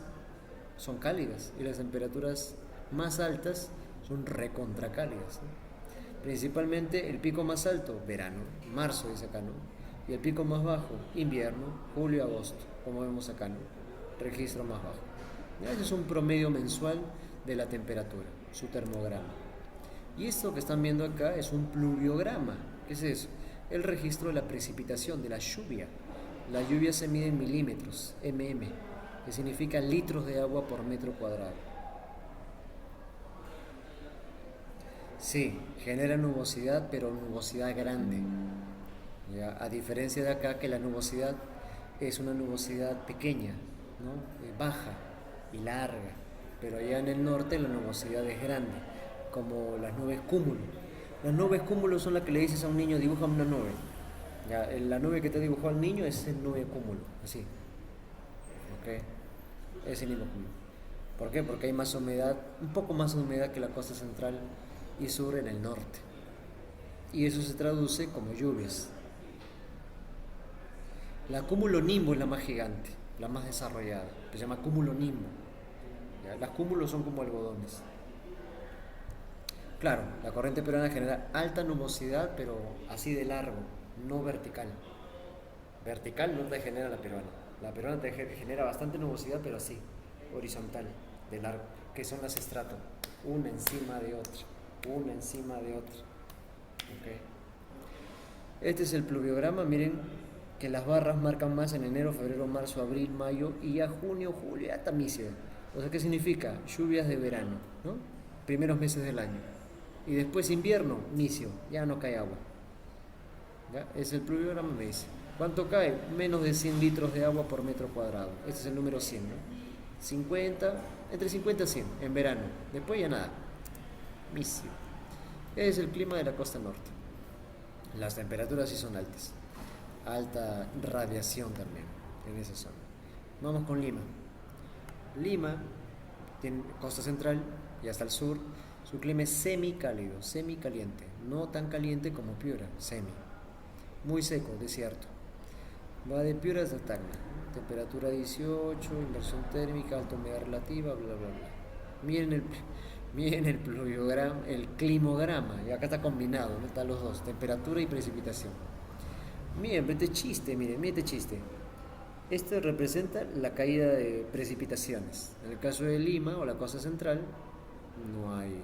son cálidas y las temperaturas más altas son recontracálidas, ¿no? Principalmente el pico más alto, verano, marzo dice acá, ¿no? Y el pico más bajo, invierno, julio, agosto, como vemos acá, ¿no? Registro más bajo. ¿Ya? Ese es un promedio mensual de la temperatura, su termograma. Y esto que están viendo acá es un pluviograma. ¿Qué es eso? El registro de la precipitación, de la lluvia. La lluvia se mide en milímetros, mm, que significa litros de agua por metro cuadrado. Sí, genera nubosidad, pero nubosidad grande. ¿Ya? A diferencia de acá, que la nubosidad es una nubosidad pequeña, ¿no? Baja y larga, pero allá en el norte la nubosidad es grande, como las nubes cúmulo. Las nubes cúmulo son las que le dices a un niño, dibuja una nube. ¿Ya? La nube que te dibujó al niño es el nube cúmulo, así. ¿Ok? Es el nube cúmulo. ¿Por qué? Porque hay más humedad, un poco más de humedad que la costa central y sur en el norte. Y eso se traduce como lluvias. La cumulonimbo es la más gigante, la más desarrollada, se llama cumulonimbo. ¿Ya? Las cúmulos son como algodones. Claro, la corriente peruana genera alta nubosidad, pero así de largo, no vertical. Vertical no te genera la peruana. La peruana te genera bastante nubosidad, pero así, horizontal, de largo, que son las estratos, una encima de otra, una encima de otra. ¿Okay? Este es el pluviograma, miren que las barras marcan más en enero, febrero, marzo, abril, mayo y ya junio, julio, hasta micio. O sea, ¿qué significa? Lluvias de verano, ¿no? Primeros meses del año. Y después invierno, micio, ya no cae agua. ¿Ya? Es el pluviograma, me dice. ¿Cuánto cae? Menos de 100 litros de agua por metro cuadrado. Este es el número 100, ¿no? 50, entre 50 y 100 en verano. Después ya nada. Micio. Es el clima de la costa norte. Las temperaturas sí son altas. Alta radiación también en esa zona. Vamos con Lima. Lima tiene costa central y hasta el sur. Su clima es semicálido, semicaliente, no tan caliente como Piura, semi. Muy seco, desierto. Va de Piura hasta Tacna. Temperatura 18, inversión térmica, alta humedad relativa, bla bla bla. Miren el pluviograma, el climograma, y acá está combinado, ¿no? Están los dos, temperatura y precipitación. Miren este chiste, miren este chiste. Este representa la caída de precipitaciones. En el caso de Lima o la costa central, no hay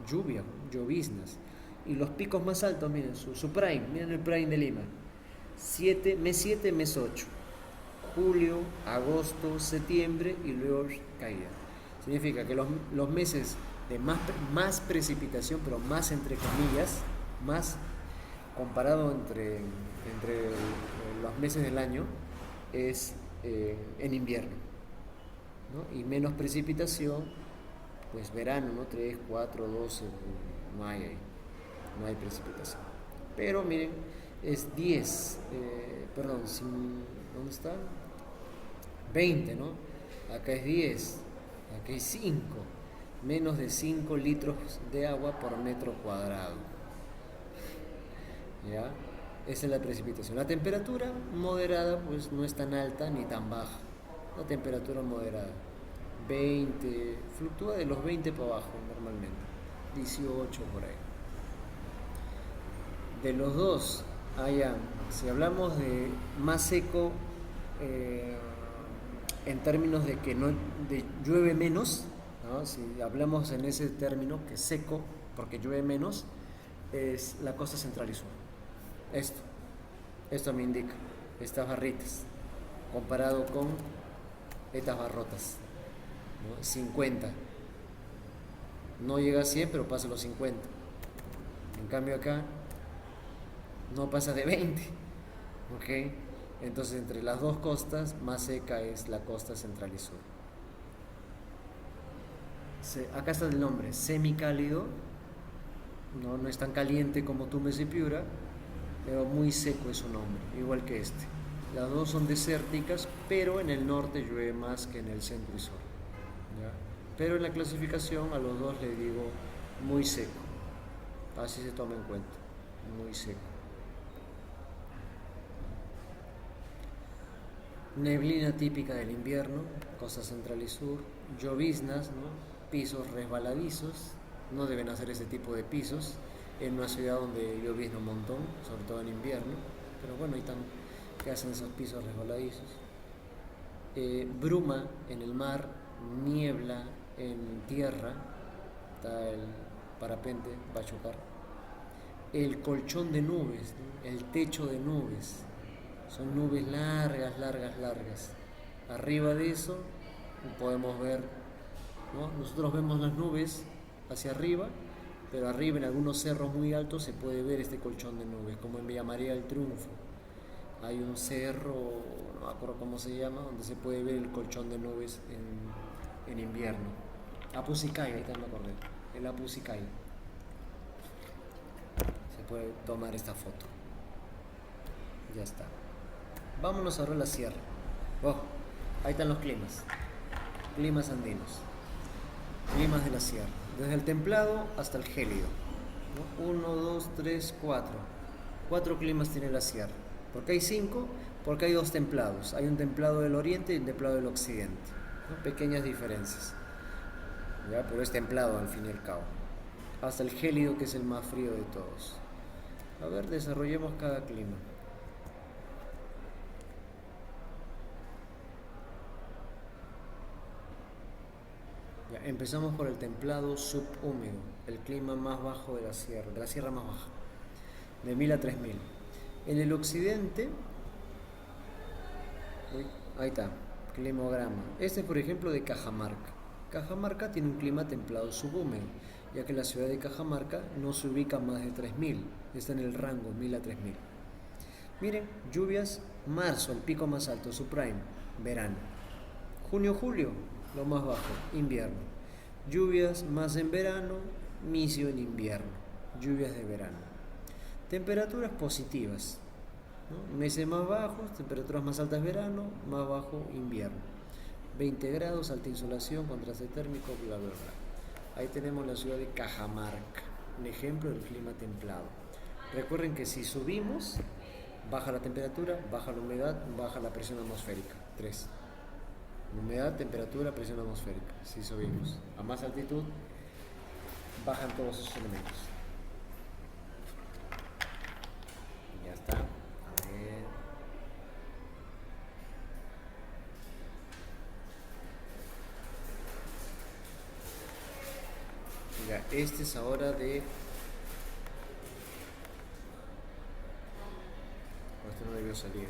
lluvia, lloviznas. Y los picos más altos, miren, su prime, miren el prime de Lima. Mes 7, mes 8. Julio, agosto, septiembre y luego caída. Significa que los meses de más precipitación, pero más entre comillas, más comparado entre los meses del año, es en invierno, ¿no? Y menos precipitación, pues verano, ¿no? 3, 4, 12, no hay precipitación. Pero miren, es 10, ¿dónde está? 20, ¿no? Acá es 10, acá es 5, menos de 5 litros de agua por metro cuadrado. ¿Ya? Esa es la precipitación. La temperatura moderada, pues no es tan alta ni tan baja. La temperatura moderada, 20, fluctúa de los 20 para abajo normalmente, 18 por ahí. De los dos, allá, si hablamos de más seco, en términos de que llueve menos, ¿no? Si hablamos en ese término que seco, porque llueve menos, es la costa central y sur. Esto me indica estas barritas, comparado con estas barrotas, ¿no? 50. No llega a 100, pero pasa los 50. En cambio acá no pasa de 20. ¿Ok? Entonces entre las dos costas, más seca es la costa central y sur. Acá está el nombre, semicálido. No es tan caliente como Tumbes y Piura, pero muy seco es su nombre, igual que este. Las dos son desérticas, pero en el norte llueve más que en el centro y sur. ¿Ya? Pero en la clasificación a los dos le digo muy seco. Así se toma en cuenta, muy seco. Neblina típica del invierno, costa central y sur. Lloviznas, ¿no? Pisos resbaladizos. No deben hacer ese tipo de pisos en una ciudad donde llovizna un montón, sobre todo en invierno, pero bueno, ahí están que hacen esos pisos resbaladizos. Bruma en el mar, niebla en tierra, está el parapente, va a chocar. El colchón de nubes, ¿no? El techo de nubes, son nubes largas, largas, largas. Arriba de eso podemos ver, ¿no? Nosotros vemos las nubes hacia arriba, pero arriba en algunos cerros muy altos se puede ver este colchón de nubes, como en Villa María del Triunfo. Hay un cerro, no me acuerdo cómo se llama, donde se puede ver el colchón de nubes en invierno. Apucicay, ahí también me acordé, el Apucicay. Se puede tomar esta foto. Ya está. Vámonos ahora a la sierra. Oh, ahí están los climas. Climas andinos. Climas de la sierra. Desde el templado hasta el gélido. 1, 2, 3, 4. 4 climas tiene la sierra. ¿Por qué hay 5? Porque hay 2 templados. Hay un templado del oriente y un templado del occidente, ¿no? Pequeñas diferencias. ¿Ya? Pero es templado al fin y al cabo. Hasta el gélido, que es el más frío de todos. A ver, desarrollemos cada clima. Ya, empezamos por el templado subhúmedo, el clima más bajo de la sierra más baja, de 1000 a 3000. En el occidente, ahí está, climograma. Este es por ejemplo de Cajamarca. Cajamarca tiene un clima templado subhúmedo, ya que la ciudad de Cajamarca no se ubica más de 3000, está en el rango 1000 a 3000. Miren, lluvias, marzo, el pico más alto, su prime, verano. Junio, julio, lo más bajo, invierno. Lluvias más en verano, misio en invierno. Lluvias de verano. Temperaturas positivas, ¿no? Meses más bajos, temperaturas más altas verano, más bajo invierno. 20 grados, alta insolación, contraste térmico, bla, bla, bla. Ahí tenemos la ciudad de Cajamarca, un ejemplo del clima templado. Recuerden que si subimos, baja la temperatura, baja la humedad, baja la presión atmosférica. 3. Humedad, temperatura, presión atmosférica. Si subimos a más altitud, bajan todos esos elementos. Ya está. A ver. Ya, este es ahora de... Este no debió salir.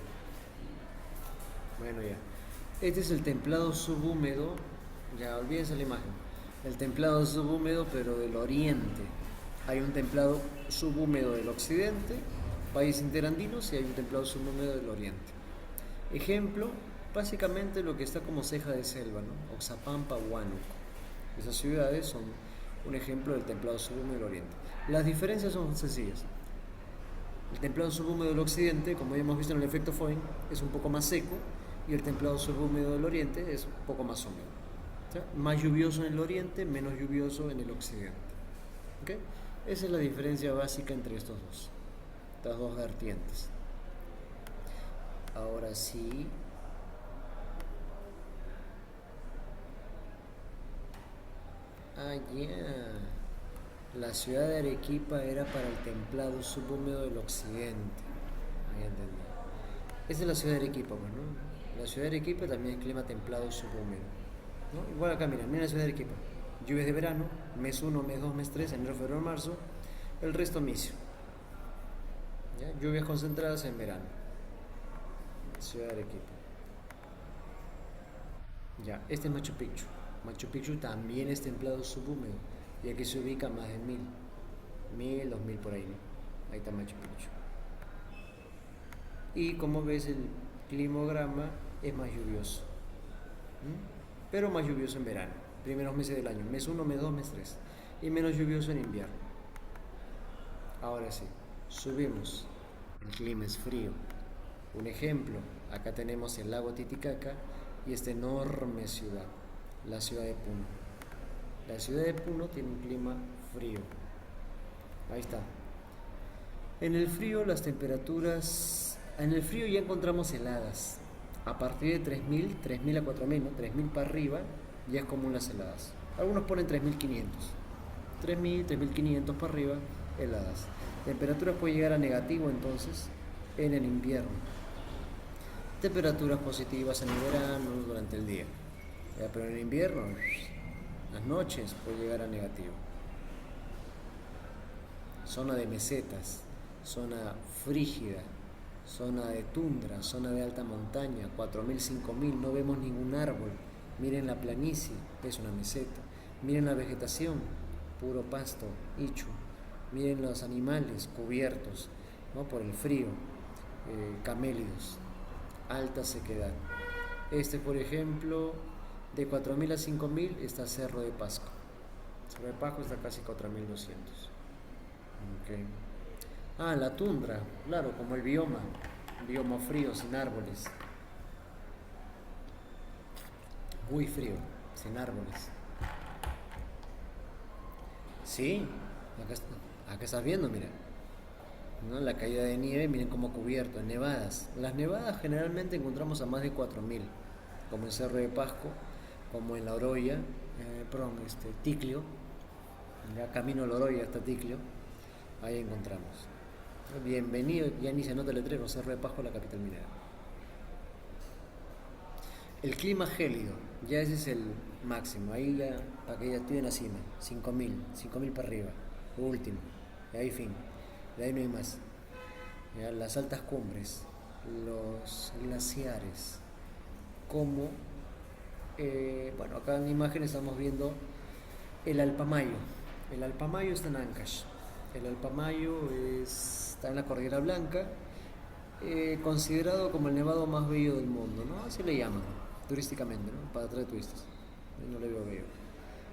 Bueno, ya. Este es el templado subhúmedo. Ya, olvídense la imagen. El templado subhúmedo, pero del oriente. Hay un templado subhúmedo del occidente, países interandinos, y hay un templado subhúmedo del oriente. Ejemplo, básicamente lo que está como ceja de selva, ¿no? Oxapampa, Huánuco. Esas ciudades son un ejemplo del templado subhúmedo del oriente. Las diferencias son sencillas. El templado subhúmedo del occidente, como ya hemos visto en el efecto Foehn, es un poco más seco, y el templado subhúmedo del oriente es un poco más húmedo. ¿Sí? Más lluvioso en el oriente, menos lluvioso en el occidente. ¿Okay? Esa es la diferencia básica entre estas dos vertientes. Ahora sí. Ah, ya. La ciudad de Arequipa era para el templado subhúmedo del occidente. Ahí entendí. Esa es la ciudad de Arequipa, pues, ¿no? La ciudad de Arequipa también es clima templado subhúmedo, ¿no? Igual acá, mira la ciudad de Arequipa. Lluvias de verano, mes 1, mes 2, mes 3, enero, febrero, marzo. El resto misio. ¿Ya? Lluvias concentradas en verano. Ciudad de Arequipa. Ya, este es Machu Picchu. Machu Picchu también es templado subhúmedo. Y aquí se ubica más de 1000, 2000 por ahí, ¿no? Ahí está Machu Picchu. Y como ves, el climograma es más lluvioso. Pero más lluvioso en verano, primeros meses del año, mes 1, mes 2, mes 3. Y menos lluvioso en invierno. Ahora sí, subimos. El clima es frío. Un ejemplo, acá tenemos el lago Titicaca y esta enorme ciudad, la ciudad de Puno. La ciudad de Puno tiene un clima frío. Ahí está. En el frío las temperaturas... En el frío ya encontramos heladas. A partir de 3000 a 4000, ¿no? 3000 para arriba ya es común las heladas. Algunos ponen 3500. 3500 para arriba, heladas. Temperaturas puede llegar a negativo entonces en el invierno. Temperaturas positivas en el verano durante el día. Pero en el invierno, las noches puede llegar a negativo. Zona de mesetas, zona frígida, zona de tundra, zona de alta montaña, 4000, 5000, no vemos ningún árbol. Miren la planicie, es una meseta. Miren la vegetación, puro pasto, ichu. Miren los animales cubiertos, ¿no? Por el frío, camélidos, alta sequedad. Este, por ejemplo, de 4000 a 5000 está Cerro de Pasco. Cerro de Pasco está casi 4200. Okay. Ah, la tundra, claro, como el bioma frío, sin árboles. Muy frío, sin árboles. Sí, acá estás viendo, mira, ¿no? La caída de nieve, miren cómo cubierto, en nevadas. Las nevadas generalmente encontramos a más de 4000, como en Cerro de Pasco, como en La Oroya, Ticlio, ya camino a La Oroya hasta Ticlio, ahí encontramos. Bienvenido, ya ni se nota el letrero, Cerro de Pasco, la capital minera. El clima gélido, ya ese es el máximo, ahí ya, para que ya estoy en la cima, 5000 para arriba, lo último, y ahí fin, de ahí no hay más. Ya, las altas cumbres, los glaciares, como, bueno, acá en la imagen estamos viendo el Alpamayo. El Alpamayo está en Ancash. El Alpamayo está en la Cordillera Blanca, considerado como el nevado más bello del mundo, ¿no? Así le llaman, turísticamente, ¿no? Para atraer turistas. Yo no le veo bello.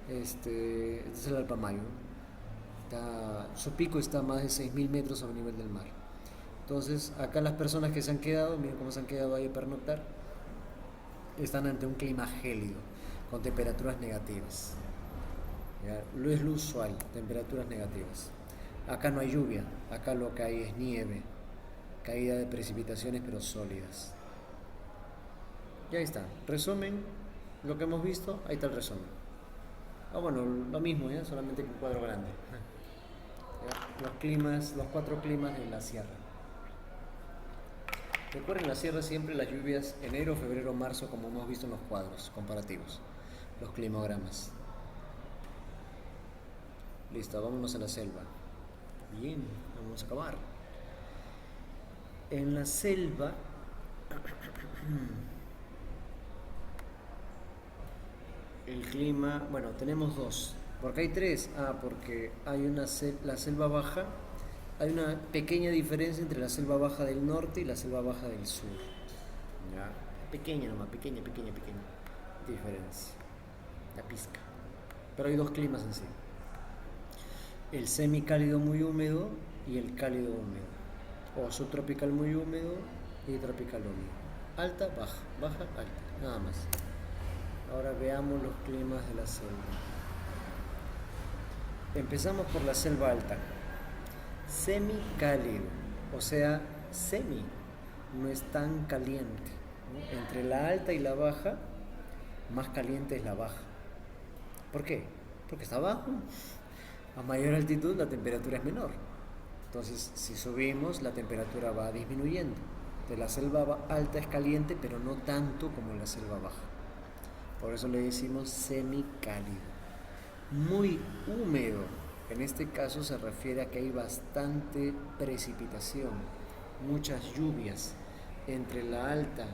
Este es el Alpamayo, ¿no? Su pico está a más de 6000 metros sobre el nivel del mar. Entonces, acá las personas que se han quedado, miren cómo se han quedado ahí a pernoctar, están ante un clima gélido, con temperaturas negativas. ¿Ya? Es lo usual, temperaturas negativas. Acá no hay lluvia, acá lo que hay es nieve, caída de precipitaciones pero sólidas. Y ahí está, resumen, lo que hemos visto, ahí está el resumen. Bueno, lo mismo, ¿ya? Solamente que un cuadro grande. ¿Ya? Los climas, los 4 climas de la sierra. Recuerden, la sierra siempre las lluvias enero, febrero, marzo, como hemos visto en los cuadros comparativos, los climogramas. Listo, vámonos a la selva. Bien, vamos a acabar. En la selva el clima, bueno, tenemos dos. Porque hay tres. Porque hay la selva baja. Hay una pequeña diferencia entre la selva baja del norte y la selva baja del sur. ¿Ya? Pequeña nomás, pequeña diferencia. La pizca. Pero hay dos climas en sí. El semicálido muy húmedo y el cálido húmedo. O subtropical muy húmedo y tropical húmedo. Alta, baja, baja, alta. Nada más. Ahora veamos los climas de la selva. Empezamos por la selva alta. Semicálido, o sea, semi, no es tan caliente, ¿no? Entre la alta y la baja, más caliente es la baja. ¿Por qué? Porque está abajo. A mayor altitud la temperatura es menor. Entonces, si subimos, la temperatura va disminuyendo. De la selva alta es caliente, pero no tanto como la selva baja. Por eso le decimos semicálido. Muy húmedo. En este caso se refiere a que hay bastante precipitación, muchas lluvias. Entre la alta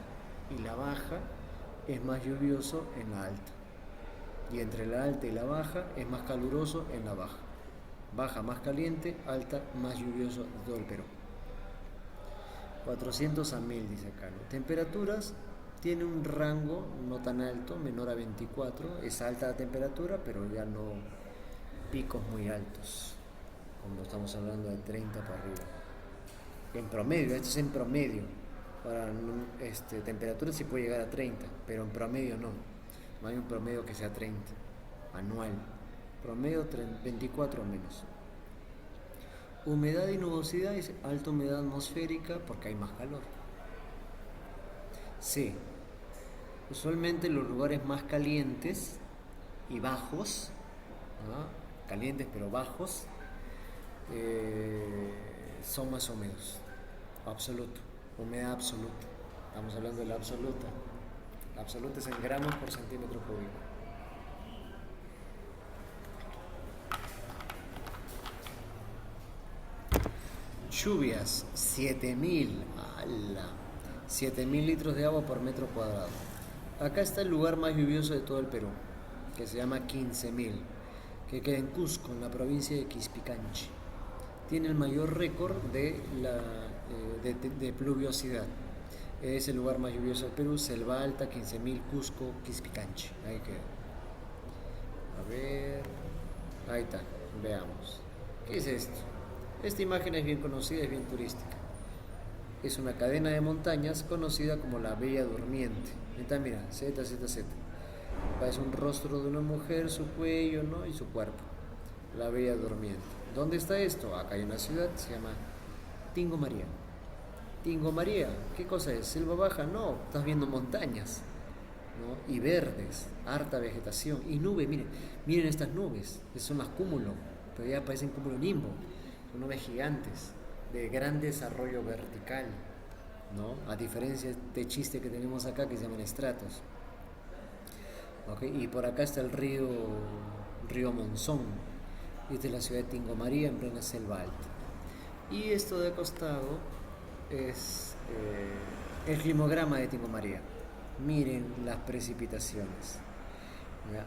y la baja es más lluvioso en la alta. Y entre la alta y la baja es más caluroso en la baja. Baja más caliente, alta más lluvioso de todo el Perú. 400 a 1000 dice acá, ¿no? Temperaturas tiene un rango no tan alto, menor a 24. Es alta la temperatura, pero ya no picos muy altos, como estamos hablando de 30 para arriba. En promedio, esto es en promedio. Ahora, temperatura sí puede llegar a 30, pero en promedio no. No hay un promedio que sea 30, anual. Promedio 24 o menos. Humedad y nubosidad es alta humedad atmosférica porque hay más calor. Sí, usualmente los lugares más calientes y bajos, ¿no? Calientes pero bajos, son más húmedos. Absoluto, humedad absoluta. Estamos hablando de la absoluta. La absoluta es en gramos por centímetro cúbico. Lluvias, 7000. ¡Hala! 7000 litros de agua por metro cuadrado. Acá está el lugar más lluvioso de todo el Perú, que se llama 15000, que queda en Cusco, en la provincia de Quispicanchi. Tiene el mayor récord de pluviosidad. Es el lugar más lluvioso del Perú, Selva Alta, 15000, Cusco, Quispicanchi. Ahí queda. A ver. Ahí está, veamos. ¿Qué es esto? Esta imagen es bien conocida, es bien turística. Es una cadena de montañas conocida como la Bella Durmiente. Entonces, mira, ZZZ. Es un rostro de una mujer, su cuello, ¿no? Y su cuerpo. La Bella Durmiente. ¿Dónde está esto? Acá hay una ciudad, se llama Tingo María. Tingo María, ¿qué cosa es? ¿Selva baja? No, estás viendo montañas, ¿no? Y verdes, harta vegetación. Y nubes, miren estas nubes. Son las cúmulos, pero ya parecen cúmulo nimbo. Son nubes gigantes, de gran desarrollo vertical, ¿no? A diferencia de este chiste que tenemos acá que se llaman estratos. ¿Okay? Y por acá está el río Monzón. Esta es la ciudad de Tingo María en plena selva alta. Y esto de costado es el climograma de Tingo María. Miren las precipitaciones.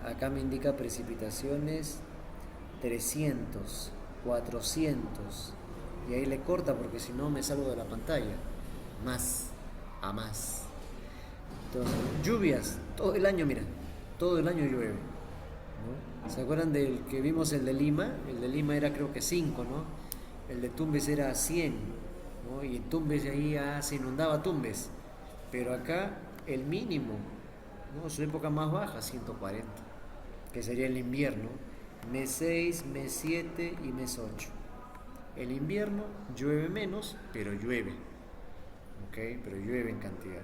Acá me indica precipitaciones 300, 400. Y ahí le corta porque si no me salgo de la pantalla. Más a más. Entonces, lluvias, todo el año, mira, todo el año llueve, ¿no? ¿Se acuerdan del que vimos el de Lima? El de Lima era creo que 5, ¿no? El de Tumbes era 100, ¿no? Y en Tumbes ahí ya se inundaba Tumbes. Pero acá el mínimo, ¿no? Su época más baja, 140, que sería el invierno. Mes 6, mes 7 y mes 8. El invierno llueve menos, pero llueve. ¿Ok? Pero llueve en cantidad.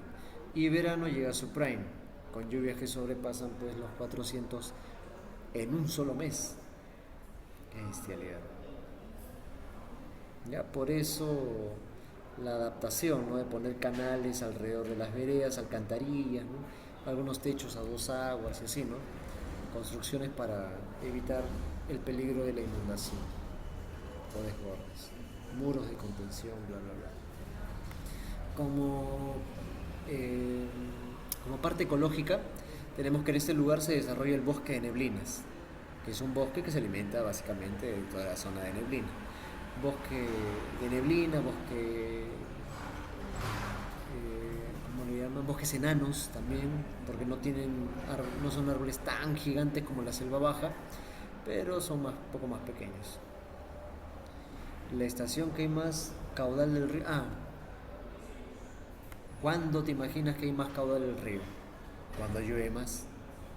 Y verano llega a su prime, con lluvias que sobrepasan pues los 400 en un solo mes. Qué bestialidad. Ya por eso la adaptación, ¿no? De poner canales alrededor de las veredas, alcantarillas, ¿no? Algunos techos a dos aguas y así, ¿no? Construcciones para evitar el peligro de la inundación o desbordes, muros de contención, bla, bla, bla. Como, eh, como parte ecológica, tenemos que en este lugar se desarrolla el bosque de neblinas, que es un bosque que se alimenta básicamente de toda la zona de neblina. Bosque de neblina, bosque, ¿cómo le llaman? Bosques enanos también, porque no son árboles tan gigantes como la selva baja, pero son poco más pequeños. La estación que hay más caudal del río. ¿Cuándo te imaginas que hay más caudal del río? Cuando llueve más.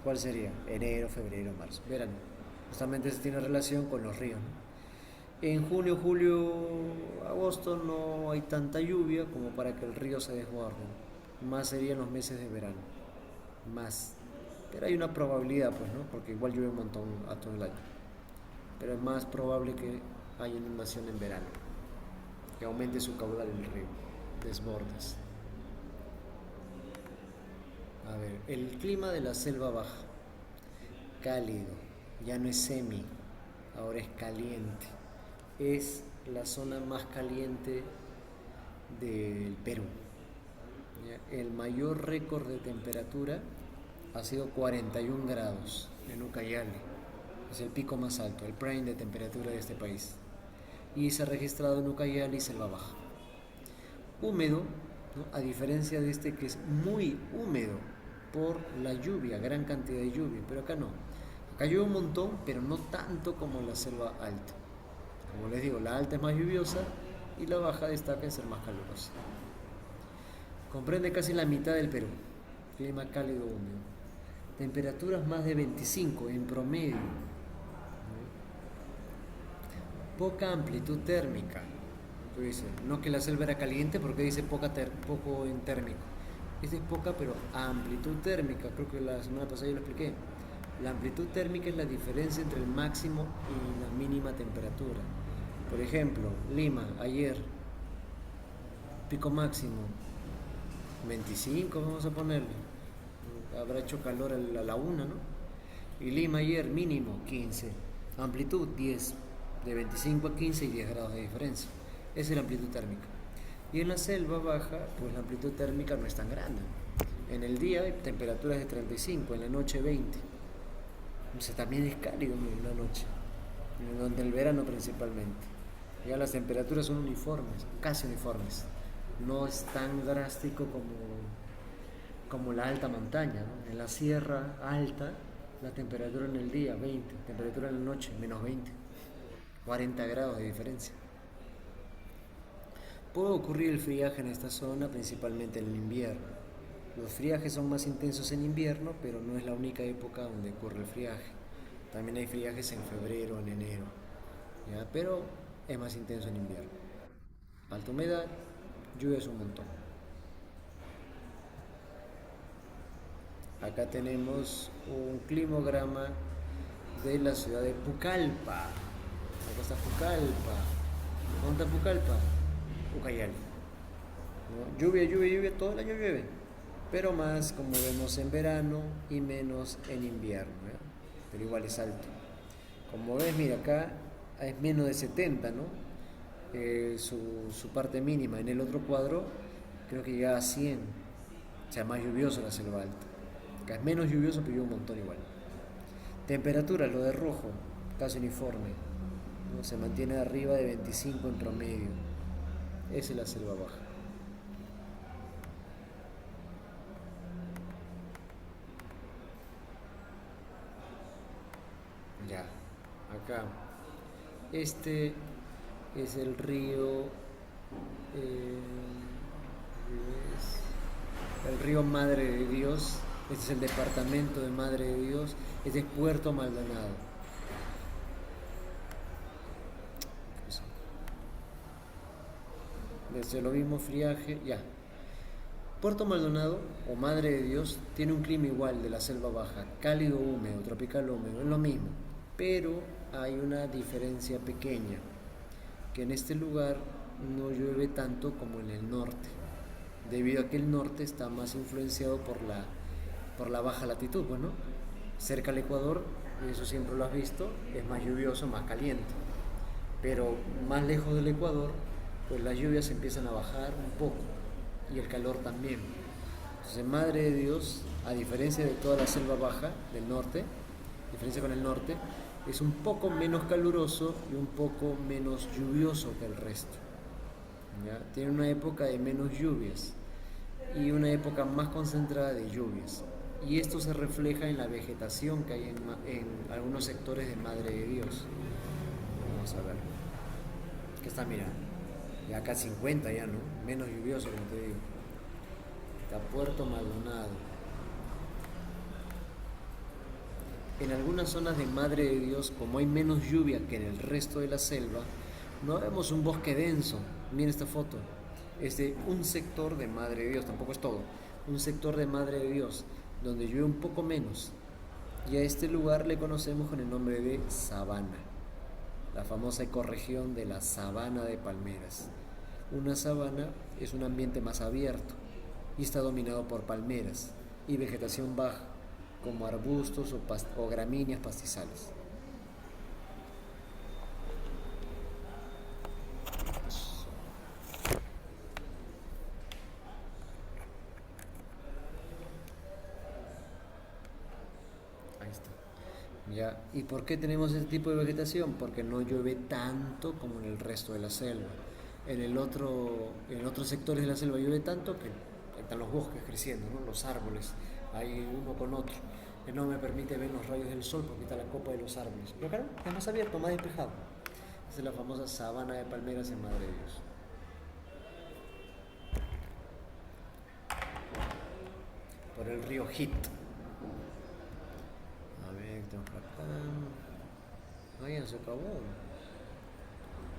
¿Cuál sería? Enero, febrero, marzo, verano. Justamente eso tiene relación con los ríos, ¿no? En junio, julio, agosto no hay tanta lluvia como para que el río se desborde. Más serían los meses de verano. Más. Pero hay una probabilidad, pues, ¿no? Porque igual llueve un montón a todo el año. Pero es más probable que haya inundación en verano. Que aumente su caudal el río. Desbordes. A ver, el clima de la selva baja. Cálido. Ya no es semi. Ahora es caliente. Es la zona más caliente del Perú. ¿Ya? El mayor récord de temperatura ha sido 41 grados en Ucayali. Es el pico más alto, el prime de temperatura de este país. Y se ha registrado en Ucayali, selva baja. Húmedo, ¿no? A diferencia de este que es muy húmedo por la lluvia, gran cantidad de lluvia, pero acá no. Acá llueve un montón, pero no tanto como la selva alta. Como les digo, la alta es más lluviosa y la baja destaca en ser más calurosa. Comprende casi la mitad del Perú, clima cálido húmedo. Temperaturas más de 25 en promedio. Poca amplitud térmica. Tú dices, no que la selva era caliente porque dice poco en térmico. Esta es poca, pero amplitud térmica. Creo que la semana pasada yo lo expliqué. La amplitud térmica es la diferencia entre el máximo y la mínima temperatura. Por ejemplo, Lima, ayer, pico máximo 25, vamos a ponerle. Habrá hecho calor a la 1, ¿no? Y Lima ayer, mínimo 15. Amplitud 10. De 25 a 15 y 10 grados de diferencia. Esa es la amplitud térmica. Y en la selva baja, pues la amplitud térmica no es tan grande. En el día hay temperaturas de 35, en la noche 20. O sea, también es cálido en la noche, durante el verano principalmente. Ya las temperaturas son uniformes, casi uniformes. No es tan drástico como la alta montaña, ¿no? En la sierra alta, la temperatura en el día 20, temperatura en la noche menos 20, 40 grados de diferencia. Puede ocurrir el friaje en esta zona, principalmente en el invierno. Los friajes son más intensos en invierno, pero no es la única época donde ocurre el friaje. También hay friajes en febrero, en enero, ¿ya? Pero es más intenso en invierno. Alta humedad, lluvias un montón. Acá tenemos un climograma de la ciudad de Pucallpa. Acá está Pucallpa. ¿Dónde está Pucallpa? Ucayali. ¿No? Lluvia, lluvia, lluvia, todo el año llueve. Pero más, como vemos, en verano y menos en invierno, ¿eh? Pero igual es alto. Como ves, mira, acá es menos de 70, ¿no? Su parte mínima. En el otro cuadro creo que llega a 100. O sea, más lluvioso la selva alta. Acá es menos lluvioso, pero llueve un montón igual. Temperatura, lo de rojo, casi uniforme, ¿no? Se mantiene arriba de 25 en promedio. Esa es la selva baja. Ya, acá. Este es el río, el río Madre de Dios. Este es el departamento de Madre de Dios. Este es Puerto Maldonado. Desde lo mismo friaje, ya. Puerto Maldonado, o Madre de Dios, tiene un clima igual de la selva baja, cálido húmedo, tropical húmedo, es lo mismo, pero hay una diferencia pequeña, que en este lugar no llueve tanto como en el norte, debido a que el norte está más influenciado por la baja latitud, pues, ¿no? Cerca al Ecuador y eso siempre lo has visto, es más lluvioso, más caliente. Pero más lejos del Ecuador, pues las lluvias empiezan a bajar un poco y el calor también. Entonces, Madre de Dios, a diferencia de toda la selva baja del norte, a diferencia con el norte, es un poco menos caluroso y un poco menos lluvioso que el resto. ¿Ya? Tiene una época de menos lluvias y una época más concentrada de lluvias. Y esto se refleja en la vegetación que hay en algunos sectores de Madre de Dios. Vamos a ver. ¿Qué está mirando? Ya acá 50 ya, ¿no? Menos lluvioso, como te digo. Está Puerto Maldonado. En algunas zonas de Madre de Dios, como hay menos lluvia que en el resto de la selva, no vemos un bosque denso. Miren esta foto. Es de un sector de Madre de Dios, tampoco es todo. Un sector de Madre de Dios, donde llueve un poco menos. Y a este lugar le conocemos con el nombre de sabana, la famosa ecorregión de la sabana de palmeras. Una sabana es un ambiente más abierto y está dominado por palmeras y vegetación baja, como arbustos o gramíneas pastizales. Ahí está. Ya. ¿Y por qué tenemos este tipo de vegetación? Porque no llueve tanto como en el resto de la selva. En otros sectores de la selva llueve tanto que están los bosques creciendo, ¿no? Los árboles, hay uno con otro, que no me permite ver los rayos del sol porque está la copa de los árboles. Pero claro, es más abierto, más despejado. Esa es la famosa sabana de palmeras en Madre de Dios. Por el río Hit. A ver, tenemos por acá. Ah, ya se acabó.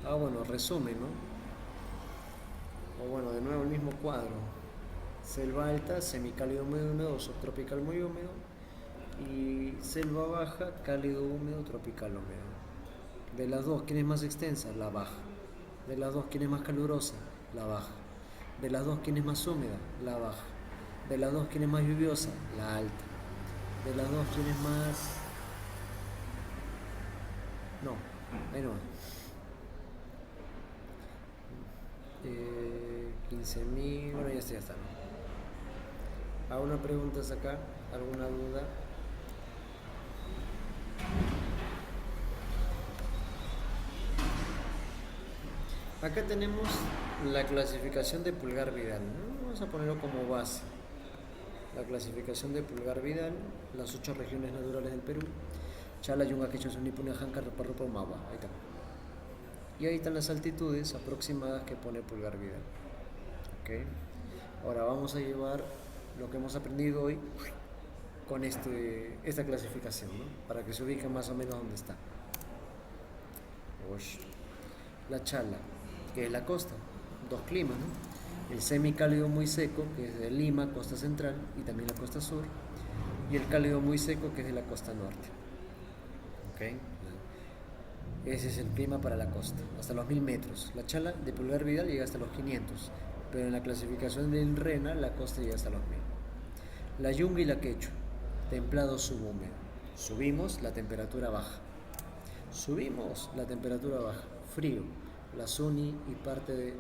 Ah, bueno, resumen, ¿no? O bueno, de nuevo el mismo cuadro. Selva alta, semicálido muy húmedo, subtropical muy húmedo. Y selva baja, cálido húmedo, tropical húmedo. De las dos, ¿quién es más extensa? La baja. De las dos, ¿quién es más calurosa? La baja. De las dos, ¿quién es más húmeda? La baja. De las dos, ¿quién es más lluviosa? La alta. De las dos, ¿quién es más...? No, ahí no. 15.000, bueno, ya está, ya está. ¿Hago una pregunta acá? ¿Alguna duda? Acá tenemos la clasificación de Pulgar Vidal, ¿no? Vamos a ponerlo como base. La clasificación de Pulgar Vidal, las 8 regiones naturales del Perú: Chala, Yunga, Quechua, Suní, Puna, Janca, Raparrupa, Maba. Ahí está. Y ahí están las altitudes aproximadas que pone Pulgar Vidal. ¿Okay? Ahora vamos a llevar lo que hemos aprendido hoy con esta clasificación, ¿no? Para que se ubiquen más o menos donde está. Uy. La Chala, que es la costa, dos climas, ¿no? El semicálido muy seco, que es de Lima, costa central, y también la costa sur, y el cálido muy seco, que es de la costa norte. ¿Okay? Ese es el clima para la costa, hasta los 1000 metros. La Chala de Pulgar Vidal llega hasta los 500, pero en la clasificación del RENA la costa llega hasta los 1000. La Yunga y la Quechua, templado subhúmedo. Subimos, la temperatura baja. Subimos, la temperatura baja. Frío. La Suni y parte de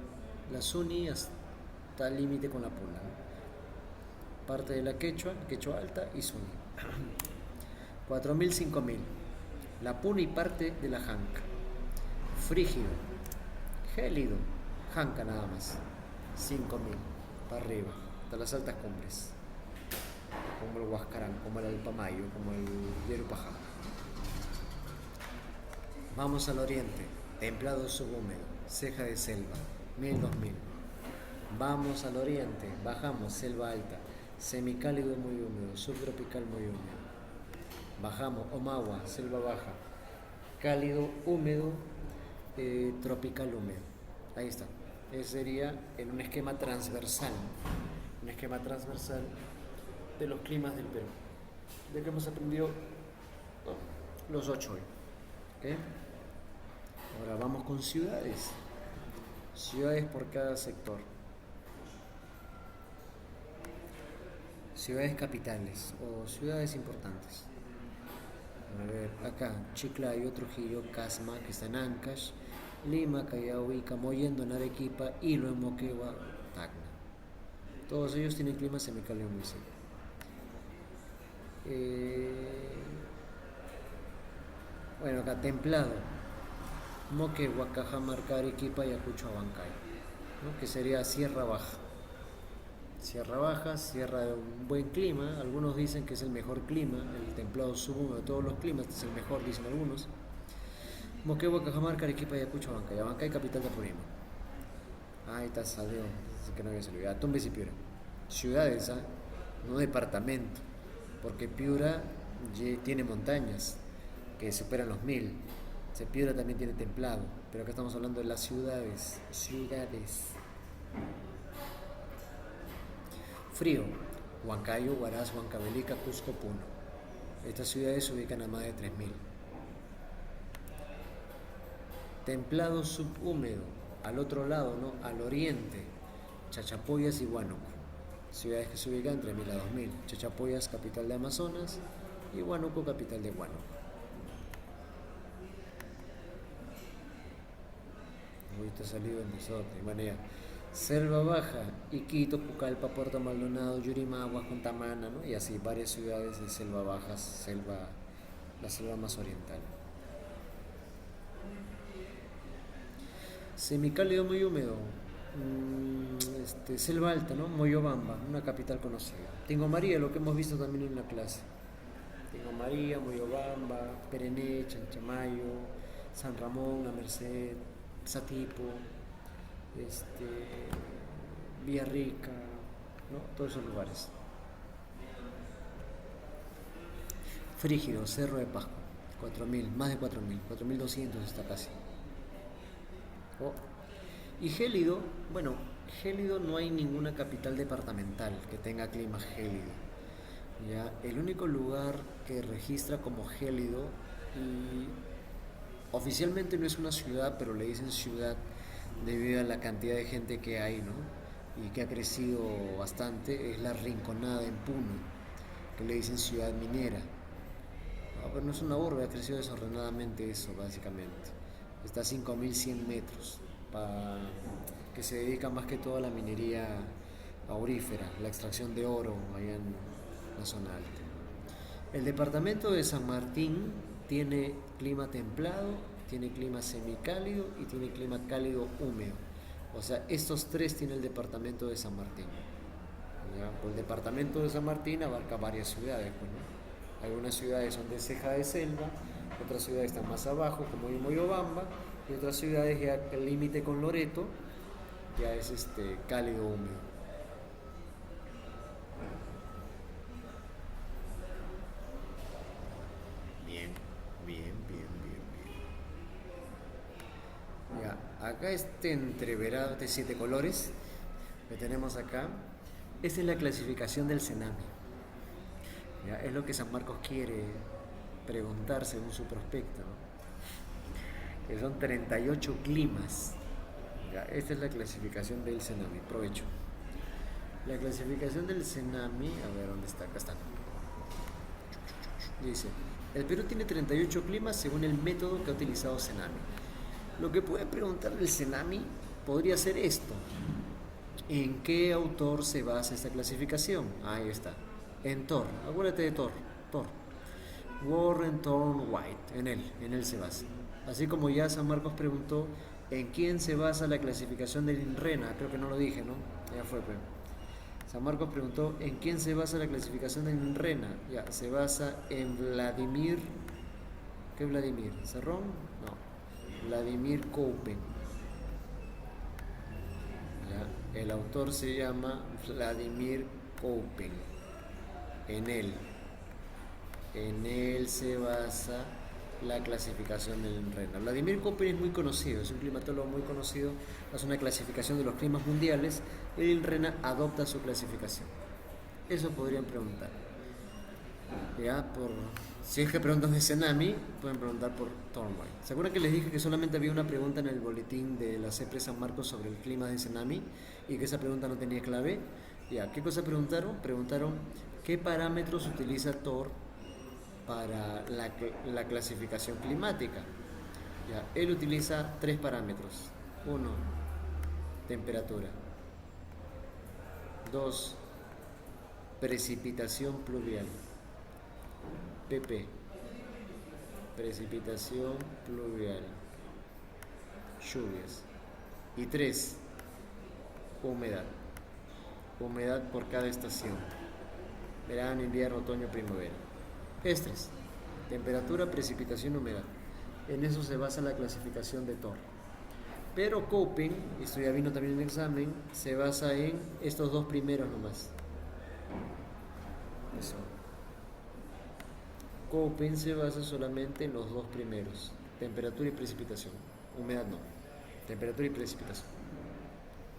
la Suni hasta el límite con la Puna. Parte de la Quechua, Quechua alta y Suni. 4000, 5000. La Puna y parte de la Janca. Frígido. Gélido. Janca nada más. 5000 para arriba, hasta las altas cumbres, como el Huascarán, como el Alpamayo, como el Yerupajá. Vamos al oriente, templado subhúmedo, ceja de selva, 1000, 2000. Vamos al oriente, bajamos, selva alta, semicálido muy húmedo, subtropical muy húmedo. Bajamos, Omagua, selva baja, cálido, húmedo, tropical húmedo. Ahí está. Ese sería en un esquema transversal. Un esquema transversal de los climas del Perú. ¿De qué hemos aprendido? Los 8 hoy. ¿Okay? Ahora vamos con ciudades. Ciudades por cada sector. Ciudades capitales o ciudades importantes. A ver, acá, Chiclayo, Trujillo, Casma, que está en Ancash, Lima, Callao, Ica, Mollendo en Arequipa, Hilo en Moquegua, Tacna. Todos ellos tienen clima semicálido muy seco. Bueno, acá templado, Moquegua, Cajamarca, Arequipa, Ayacucho, Abancay, ¿no? Que sería Sierra Baja. Sierra Baja, sierra de un buen clima, algunos dicen que es el mejor clima, el templado subhúmedo de todos los climas, este es el mejor, dicen algunos. Moquegua, Cajamarca, Arequipa, Ayacucho, Abancay, Abancay, capital de Apurímac. Ahí está, salió, así que no había salido. Tumbes y Piura. Ciudades, ¿ah? No departamento, porque Piura tiene montañas que superan los 1000. Piura también tiene templado, pero acá estamos hablando de las ciudades. Ciudades. Frío. Huancayo, Huaraz, Huancavelica, Cusco, Puno. Estas ciudades se ubican a más de 3000. Templado subhúmedo, al otro lado, ¿no? Al oriente, Chachapoyas y Huánuco. Ciudades que se ubican entre 1000 a 2000. Chachapoyas, capital de Amazonas, y Huánuco, capital de Huánuco. Hoy está salido en desorden. Bueno, ya. Selva Baja, Iquito, Pucallpa, Puerto Maldonado, Yurimaguas, Contamana, ¿no? Y así varias ciudades de selva baja, la selva más oriental. Semicálido muy húmedo, selva alta, ¿no? Moyobamba, una capital conocida. Tingo María, lo que hemos visto también en la clase. Tingo María, Moyobamba, Perené, Chanchamayo, San Ramón, La Merced, Satipo, Villarrica, ¿no? Todos esos lugares. Frígido, Cerro de Pasco, 4000, más de 4000, 4200 está casi. Oh. Y gélido, bueno, gélido no hay ninguna capital departamental que tenga clima gélido. ¿Ya? El único lugar que registra como gélido, y oficialmente no es una ciudad, pero le dicen ciudad debido a la cantidad de gente que hay, ¿no? Y que ha crecido bastante, es La Rinconada en Puno, que le dicen ciudad minera. No, pero no es una urbe, ha crecido desordenadamente eso, básicamente. Está a 5100 metros, que se dedica más que todo a la minería aurífera, la extracción de oro allá en la zona alta. El departamento de San Martín tiene clima templado, tiene clima semicálido y tiene clima cálido húmedo. O sea, estos tres tiene el departamento de San Martín. ¿Ya? Pues el departamento de San Martín abarca varias ciudades. Pues, ¿no? Algunas ciudades son de ceja de selva, otras ciudades están más abajo, como Moyobamba, y otras ciudades ya el límite con Loreto ya es cálido húmedo. Bien, bien, bien, bien, bien. Ya, acá entreverado de 7 colores que tenemos acá. Esta es la clasificación del Cenami. ¿Ya? Es lo que San Marcos quiere preguntar según su prospecto, ¿no? Que son 38 climas. ¿Ya? Esta es la clasificación del Cenami. Provecho. La clasificación del Cenami, a ver dónde está, acá está. Dice, el Perú tiene 38 climas según el método que ha utilizado Cenami. Lo que puede preguntar el Cenami podría ser esto. ¿En qué autor se basa esta clasificación? Ahí está. En Thor. Acuérdate de Thor. Warren Thorne White. En él se basa. Así como ya San Marcos preguntó en quién se basa la clasificación del INRENA. Creo que no lo dije, ¿no? Ya fue, pero. San Marcos preguntó en quién se basa la clasificación del INRENA. Ya, se basa en Vladimir. ¿Qué Vladimir? ¿Cerrón? No. Vladimir Köppen. Ya, el autor se llama Vladimir Köppen. En él se basa la clasificación del INRENA. Vladimir Köppen es muy conocido, es un climatólogo muy conocido, hace una clasificación de los climas mundiales, y el INRENA adopta su clasificación. Eso podrían preguntar. Ya, si es que preguntan de Cenami, pueden preguntar por Thorne White. ¿Se acuerdan que les dije que solamente había una pregunta en el boletín de la CEPRE San Marcos sobre el clima de Cenami y que esa pregunta no tenía clave? Ya, ¿qué cosa preguntaron? Preguntaron qué parámetros utiliza Thor para la clasificación climática. Ya, él utiliza tres parámetros. Uno, temperatura. Dos, precipitación pluvial. PP, precipitación pluvial, lluvias. Y tres, humedad. Humedad por cada estación: verano, invierno, otoño, primavera. Es tres: temperatura, precipitación, humedad. En eso se basa la clasificación de Thor. Pero Köppen, esto ya vino también en el examen, se basa en estos dos primeros nomás. Eso. Köppen se basa solamente en los dos primeros: temperatura y precipitación. Humedad no. Temperatura y precipitación.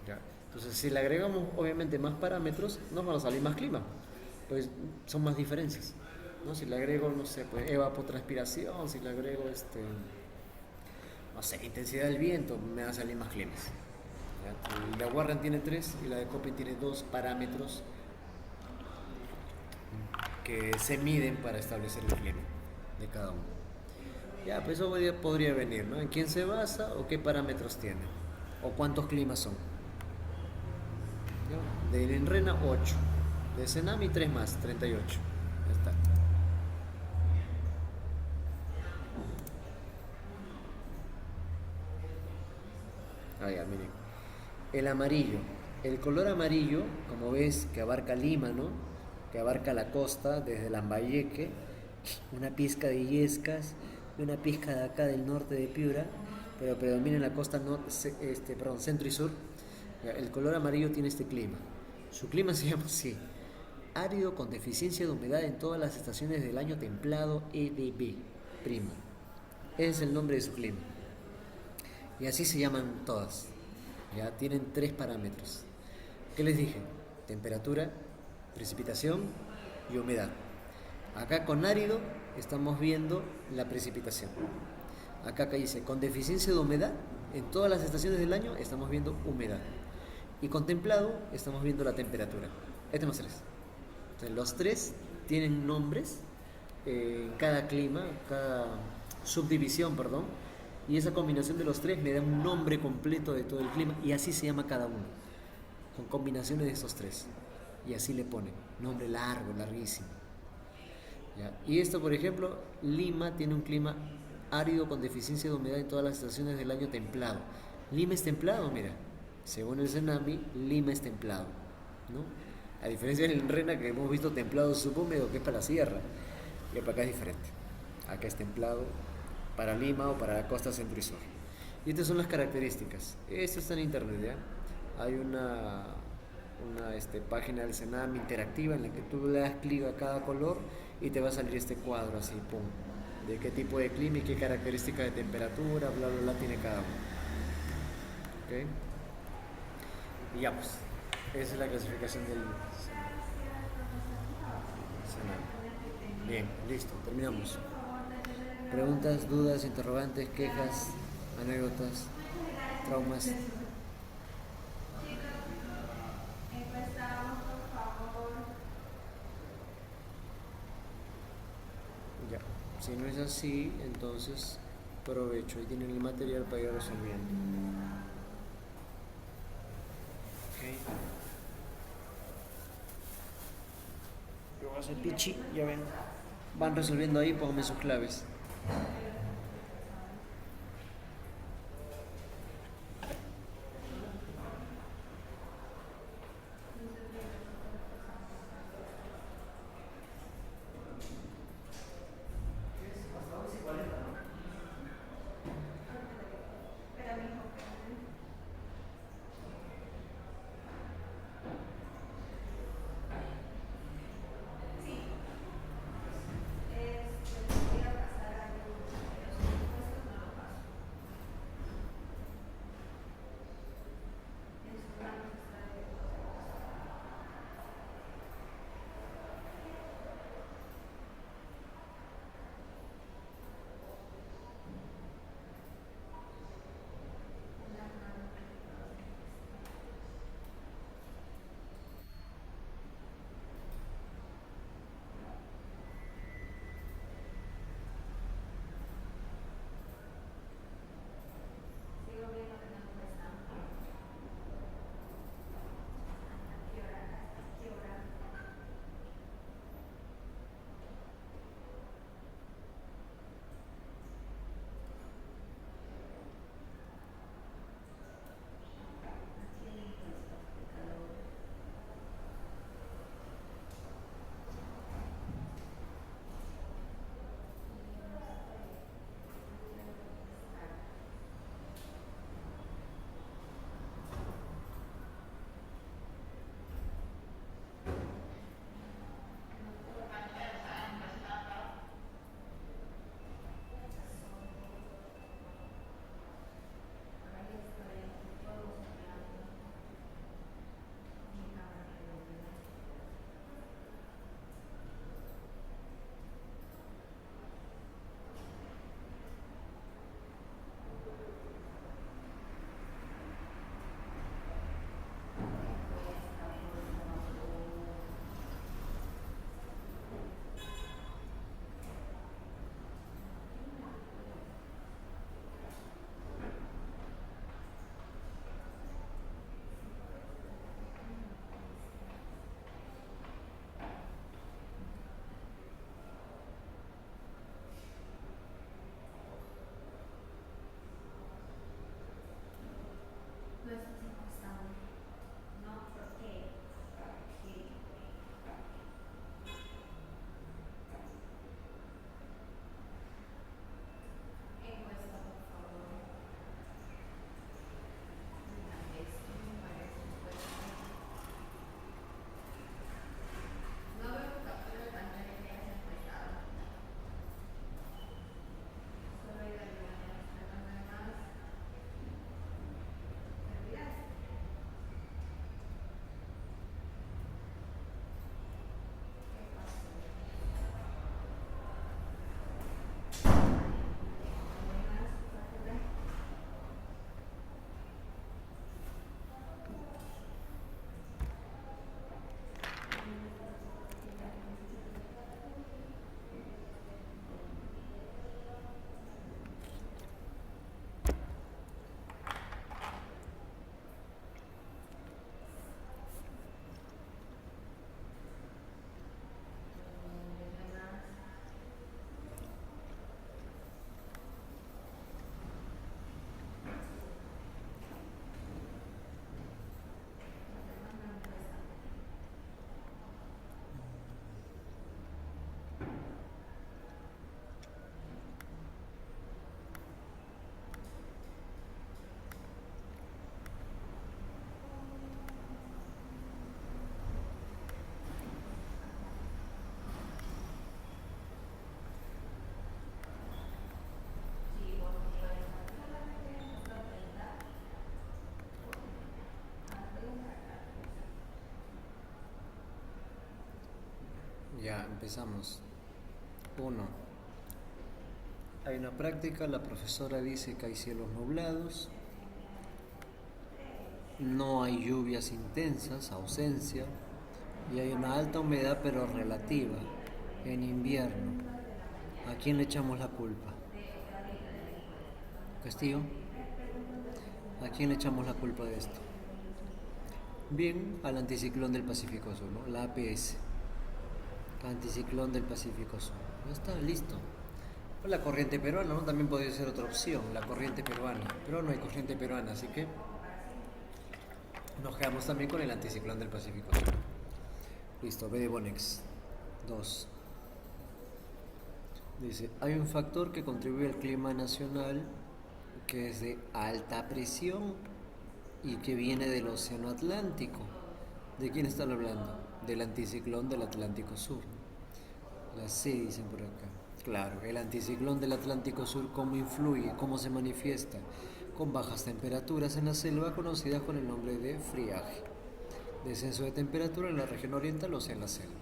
Ya. Entonces, si le agregamos obviamente más parámetros, nos van a salir más clima. Pues son más diferencias, ¿no? Si le agrego, no sé, pues evapotranspiración, si le agrego no sé, intensidad del viento, me va a salir más climas. ¿Ya? La Warren tiene tres y la de Köppen tiene dos parámetros que se miden para establecer el clima de cada uno. Ya, pues eso podría venir, ¿no? ¿En quién se basa o qué parámetros tiene? ¿O cuántos climas son? ¿Ya? De Lenrena 8, de Tsunami 3 más, 38. Ya está. Ah, ya, miren. El amarillo. El color amarillo, como ves, que abarca Lima, ¿no? Que abarca la costa, desde Lambayeque, una pizca de Illescas, y una pizca de acá del norte de Piura, pero predomina en la costa centro y sur. El color amarillo tiene este clima. Su clima se llama así: árido con deficiencia de humedad en todas las estaciones del año, templado, EDB, prima. Ese es el nombre de su clima. Y así se llaman todas. Ya tienen tres parámetros. ¿Qué les dije? Temperatura, precipitación y humedad. Acá con árido estamos viendo la precipitación. Acá dice con deficiencia de humedad en todas las estaciones del año, estamos viendo humedad. Y con templado estamos viendo la temperatura. Tenemos tres. Entonces, los tres tienen nombres en cada clima, cada subdivisión, perdón. Y esa combinación de los tres me da un nombre completo de todo el clima, y así se llama cada uno, con combinaciones de esos tres. Y así le ponen nombre largo, larguísimo. ¿Ya? Y esto, por ejemplo, Lima tiene un clima árido con deficiencia de humedad en todas las estaciones del año, templado. Lima es templado, mira. Según el Tsunami, Lima es templado, ¿no? A diferencia del Rena, que hemos visto templado subhúmedo, que es para la sierra. Y para acá es diferente. Acá es templado para Lima o para la costa centro y sur. Y estas son las características. Esto está en internet, ¿ya? Hay una página del Senam interactiva en la que tú le das clic a cada color y te va a salir este cuadro así, pum, de qué tipo de clima y qué característica de temperatura, bla, bla, bla, tiene cada uno. ¿Ok? Y ya pues, esa es la clasificación del Senam. Bien, listo, terminamos. Preguntas, dudas, interrogantes, quejas, anécdotas, traumas. Ya, si no es así, entonces provecho, ahí tienen el material para ir resolviendo. Okay. Yo voy a hacer pichi, ya ven. Van resolviendo ahí, pónganme sus claves. empezamos. 1. Hay una práctica, la profesora dice que hay cielos nublados, no hay lluvias intensas, ausencia, y hay una alta humedad pero relativa, en invierno. ¿A quién le echamos la culpa? Castillo, ¿a quién le echamos la culpa de esto? Bien, al anticiclón del Pacífico Sur, ¿no? La APS, anticiclón del Pacífico Sur. Ya está, listo. La corriente peruana, ¿no? También podría ser otra opción, la corriente peruana, pero no hay corriente peruana, así que nos quedamos también con el anticiclón del Pacífico Sur. Listo, B de Bonex. 2. Dice, hay un factor que contribuye al clima nacional que es de alta presión y que viene del Océano Atlántico. ¿De quién están hablando? Del anticiclón del Atlántico Sur. La C dicen por acá. Claro, el anticiclón del Atlántico Sur, ¿cómo influye? ¿Cómo se manifiesta? Con bajas temperaturas en la selva, conocidas con el nombre de friaje. Descenso de temperatura en la región oriental, o sea, en la selva.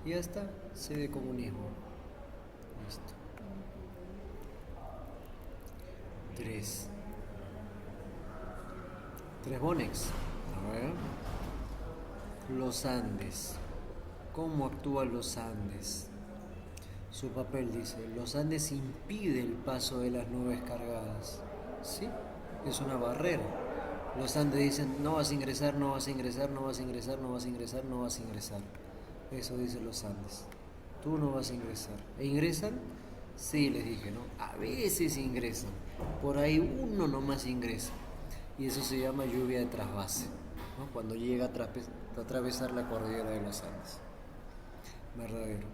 Y ya está, C de comunismo. Listo. 3. 3 Bonex. A ver. Los Andes. ¿Cómo actúan los Andes? Su papel dice, los Andes impide el paso de las nubes cargadas. ¿Sí? Es una barrera. Los Andes dicen, no vas a ingresar, no vas a ingresar, no vas a ingresar, no vas a ingresar, no vas a ingresar. Eso dicen los Andes. Tú no vas a ingresar. ¿E ingresan? Sí, les dije, ¿no? A veces ingresan. Por ahí uno nomás ingresa. Y eso se llama lluvia de trasvase, ¿no? Cuando llega a atravesar la cordillera de los Andes. Verdadero.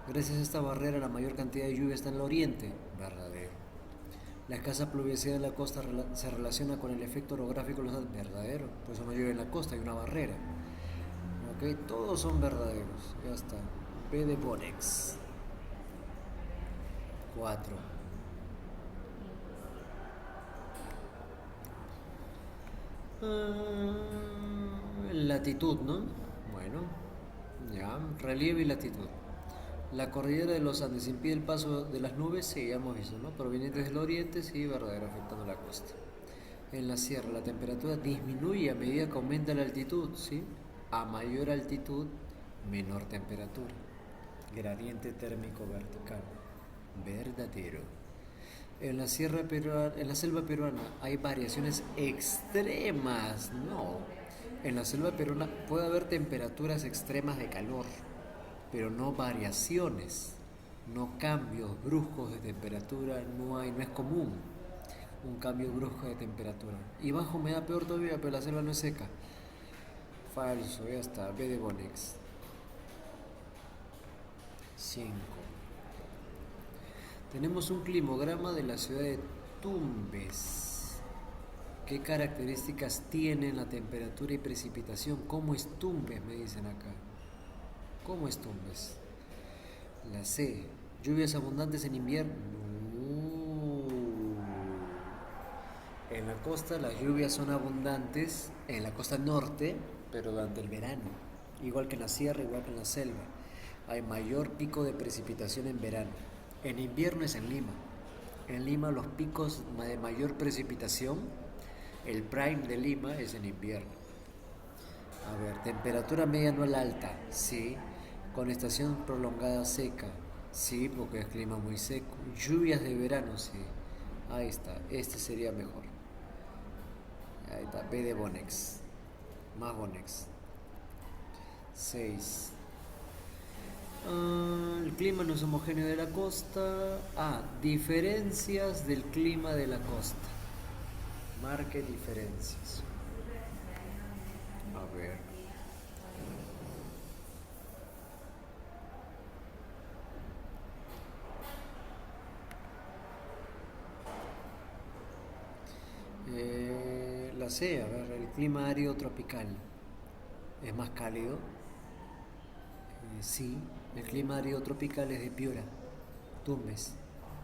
Gracias a esta barrera la mayor cantidad de lluvia está en el oriente. Verdadero. La escasa pluviosidad en la costa se relaciona con el efecto orográfico de los Andes. Verdadero. Por eso no llueve en la costa, hay una barrera. ¿Ok? Todos son verdaderos. Ya está. P de Bonex. 4. Latitud, ¿no? Bueno, ya, relieve y latitud. La cordillera de los Andes impide el paso de las nubes, sí, ya hemos visto, ¿no? Provenientes del oriente, sí, verdadero, afectando la costa. En la sierra, la temperatura disminuye a medida que aumenta la altitud, ¿sí? A mayor altitud, menor temperatura. Gradiente térmico vertical. Verdadero. En la selva peruana hay variaciones extremas. No. En la selva peruana puede haber temperaturas extremas de calor, pero no variaciones, no cambios bruscos de temperatura, no es común un cambio brusco de temperatura. Y bajo humedad peor todavía, pero la selva no es seca. Falso, ya está, B de Bonex. 5. Tenemos un climograma de la ciudad de Tumbes. ¿Qué características tienen la temperatura y precipitación? ¿Cómo es Tumbes? Me dicen acá. ¿Cómo es Tumbes? La C. Lluvias abundantes en invierno. En la costa las lluvias son abundantes, en la costa norte, pero durante el verano. Igual que en la sierra, igual que en la selva. Hay mayor pico de precipitación en verano. En invierno es en Lima. En Lima los picos de mayor precipitación, el prime de Lima es en invierno. A ver, temperatura media anual alta, sí. Con estación prolongada seca, sí, porque es clima muy seco. Lluvias de verano, sí. Ahí está, este sería mejor. Ahí está, B de Bonex. Más Bonex. 6. El clima no es homogéneo de la costa. Diferencias del clima de la costa. Marque diferencias. A ver. La C, a ver, el clima árido tropical es más cálido. Sí, el clima árido tropical es de Piura, Tumbes.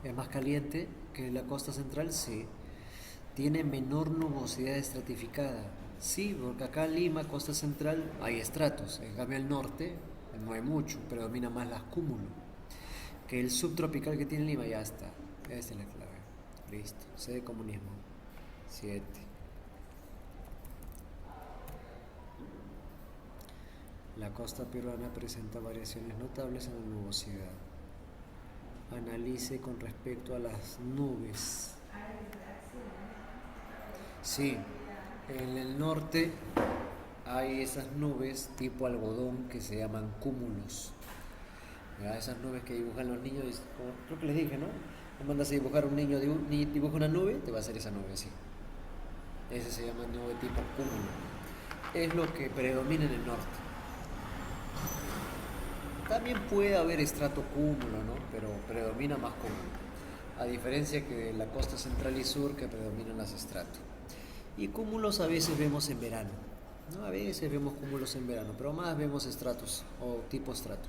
Es más caliente que la costa central, sí. Tiene menor nubosidad estratificada, sí, porque acá en Lima, costa central, hay estratos. En cambio, el norte, no hay mucho, predomina más las cúmulos. Que el subtropical que tiene Lima ya está. Esa es la clave. Listo. C de comunismo. 7. La costa peruana presenta variaciones notables en la nubosidad. Analice con respecto a las nubes. Sí, en el norte hay esas nubes tipo algodón que se llaman cúmulos. ¿Ya? Esas nubes que dibujan los niños, creo que les dije, ¿no? Me mandas a dibujar un niño, dibuja una nube, te va a hacer esa nube así. Ese se llama nube tipo cúmulo. Es lo que predomina en el norte. También puede haber estrato cúmulo, ¿no? Pero predomina más cúmulo. A diferencia que de la costa central y sur que predominan las estratos. Y cúmulos a veces vemos en verano, ¿no? A veces vemos cúmulos en verano, pero más vemos estratos o tipo estrato.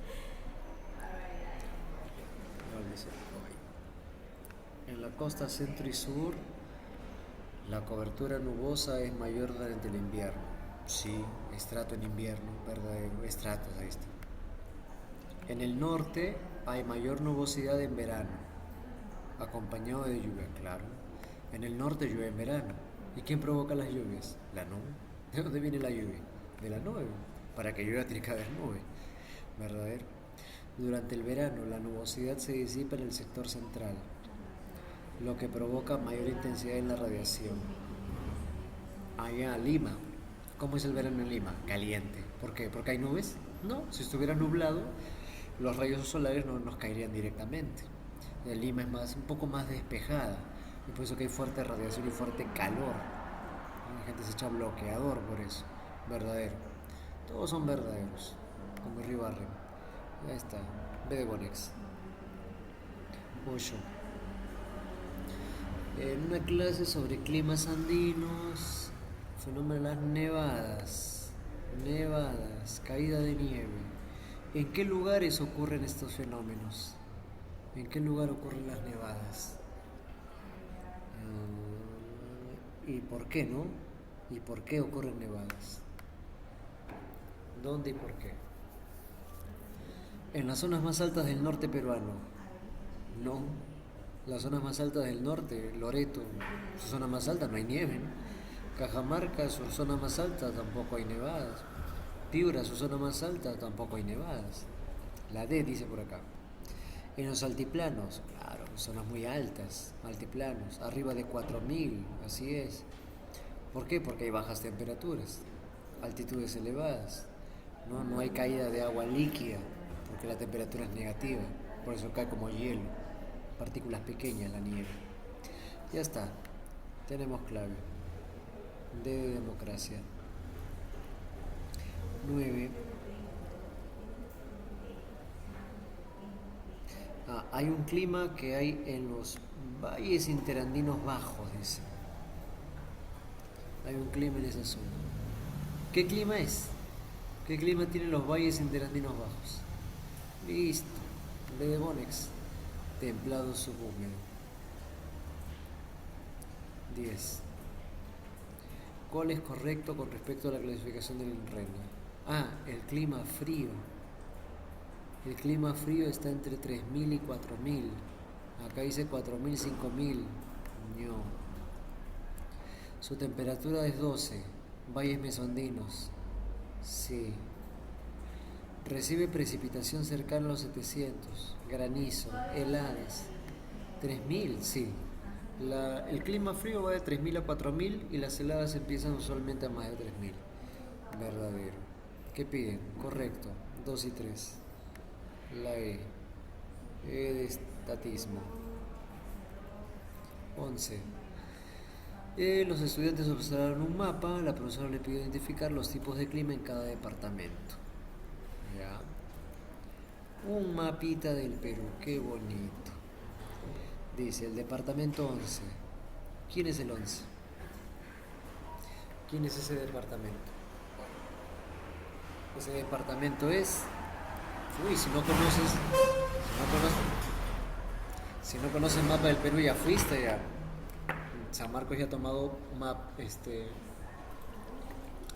En la costa centro y sur, la cobertura nubosa es mayor durante el invierno. Sí, estrato en invierno, verdadero, estratos, ahí está. En el norte hay mayor nubosidad en verano, acompañado de lluvia, claro. En el norte llueve en verano. ¿Y quién provoca las lluvias? La nube. ¿De dónde viene la lluvia? De la nube. Para que llueva tiene que haber nube. ¿Verdadero? Durante el verano la nubosidad se disipa en el sector central, lo que provoca mayor intensidad en la radiación. Allá Lima. ¿Cómo es el verano en Lima? Caliente. ¿Por qué? ¿Porque hay nubes? No, si estuviera nublado, los rayos solares no nos caerían directamente. Lima es un poco más despejada, y por eso que hay fuerte radiación y fuerte calor. La gente se echa bloqueador por eso. Verdadero. Todos son verdaderos. Como Ribarren. Ya está. B de Bonex. 8. En una clase sobre climas andinos, fenómeno de las nevadas. Nevadas, caída de nieve. ¿En qué lugares ocurren estos fenómenos? ¿En qué lugar ocurren las nevadas? ¿Y por qué, no? ¿Y por qué ocurren nevadas? ¿Dónde y por qué? En las zonas más altas del norte peruano. No. Las zonas más altas del norte, Loreto, su zona más alta, no hay nieve, ¿no? Cajamarca, su zona más alta, tampoco hay nevadas. Piura, su zona más alta, tampoco hay nevadas. La D dice por acá. En los altiplanos, claro, zonas muy altas, altiplanos, arriba de 4000, así es. ¿Por qué? Porque hay bajas temperaturas, altitudes elevadas, no hay caída de agua líquida, porque la temperatura es negativa, por eso cae como hielo, partículas pequeñas la nieve. Ya está, tenemos clave. D de democracia. 9. Hay un clima que hay en los valles interandinos bajos, dice. Hay un clima en esa zona. ¿Qué clima es? ¿Qué clima tienen los valles interandinos bajos? Listo. B de Bonex. Templado subhúmedo. 10. ¿Cuál es correcto con respecto a la clasificación del RENA? El clima frío. El clima frío está entre 3000 y 4000. Acá dice 4000, 5000. No. Su temperatura es 12. Valles mesondinos. Sí. Recibe precipitación cercana a los 700. Granizo. Heladas. 3000, sí. El clima frío va de 3000 a 4000 y las heladas empiezan usualmente a más de 3000. Verdadero. ¿Qué piden? Correcto. 2 y 3. La E. E de estatismo. 11. Los estudiantes observaron un mapa. La profesora le pidió identificar los tipos de clima en cada departamento. ¿Ya? Un mapita del Perú. Qué bonito. Dice el departamento 11. ¿Quién es el 11? ¿Quién es ese departamento? Ese departamento es... Uy, si no conoces el mapa del Perú, ya fuiste, ya. San Marcos ya ha tomado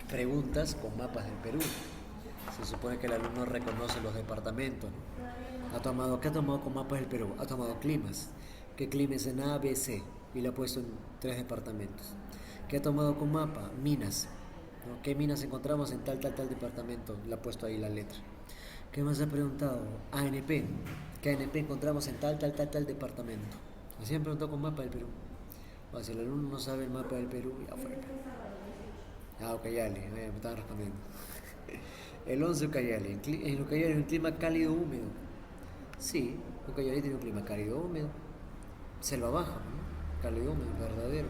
preguntas con mapas del Perú. Se supone que el alumno reconoce los departamentos, ¿no? ¿Qué ha tomado con mapas del Perú? Ha tomado climas. ¿Qué clima es en A, B, C? Y lo ha puesto en 3 departamentos. ¿Qué ha tomado con mapa? Minas. ¿No? ¿Qué minas encontramos en tal departamento? Le ha puesto ahí la letra. ¿Qué más ha preguntado? ANP. ¿Qué ANP encontramos en tal departamento? Así me preguntó con mapa del Perú. O sea, si el alumno no sabe el mapa del Perú, ya fue. Ah, Ucayali, me estaban respondiendo. El 11 Ucayali. En Ucayali hay un clima cálido húmedo. Sí, Ucayali tiene un clima cálido húmedo. Selva baja, ¿no? Cálido húmedo, verdadero.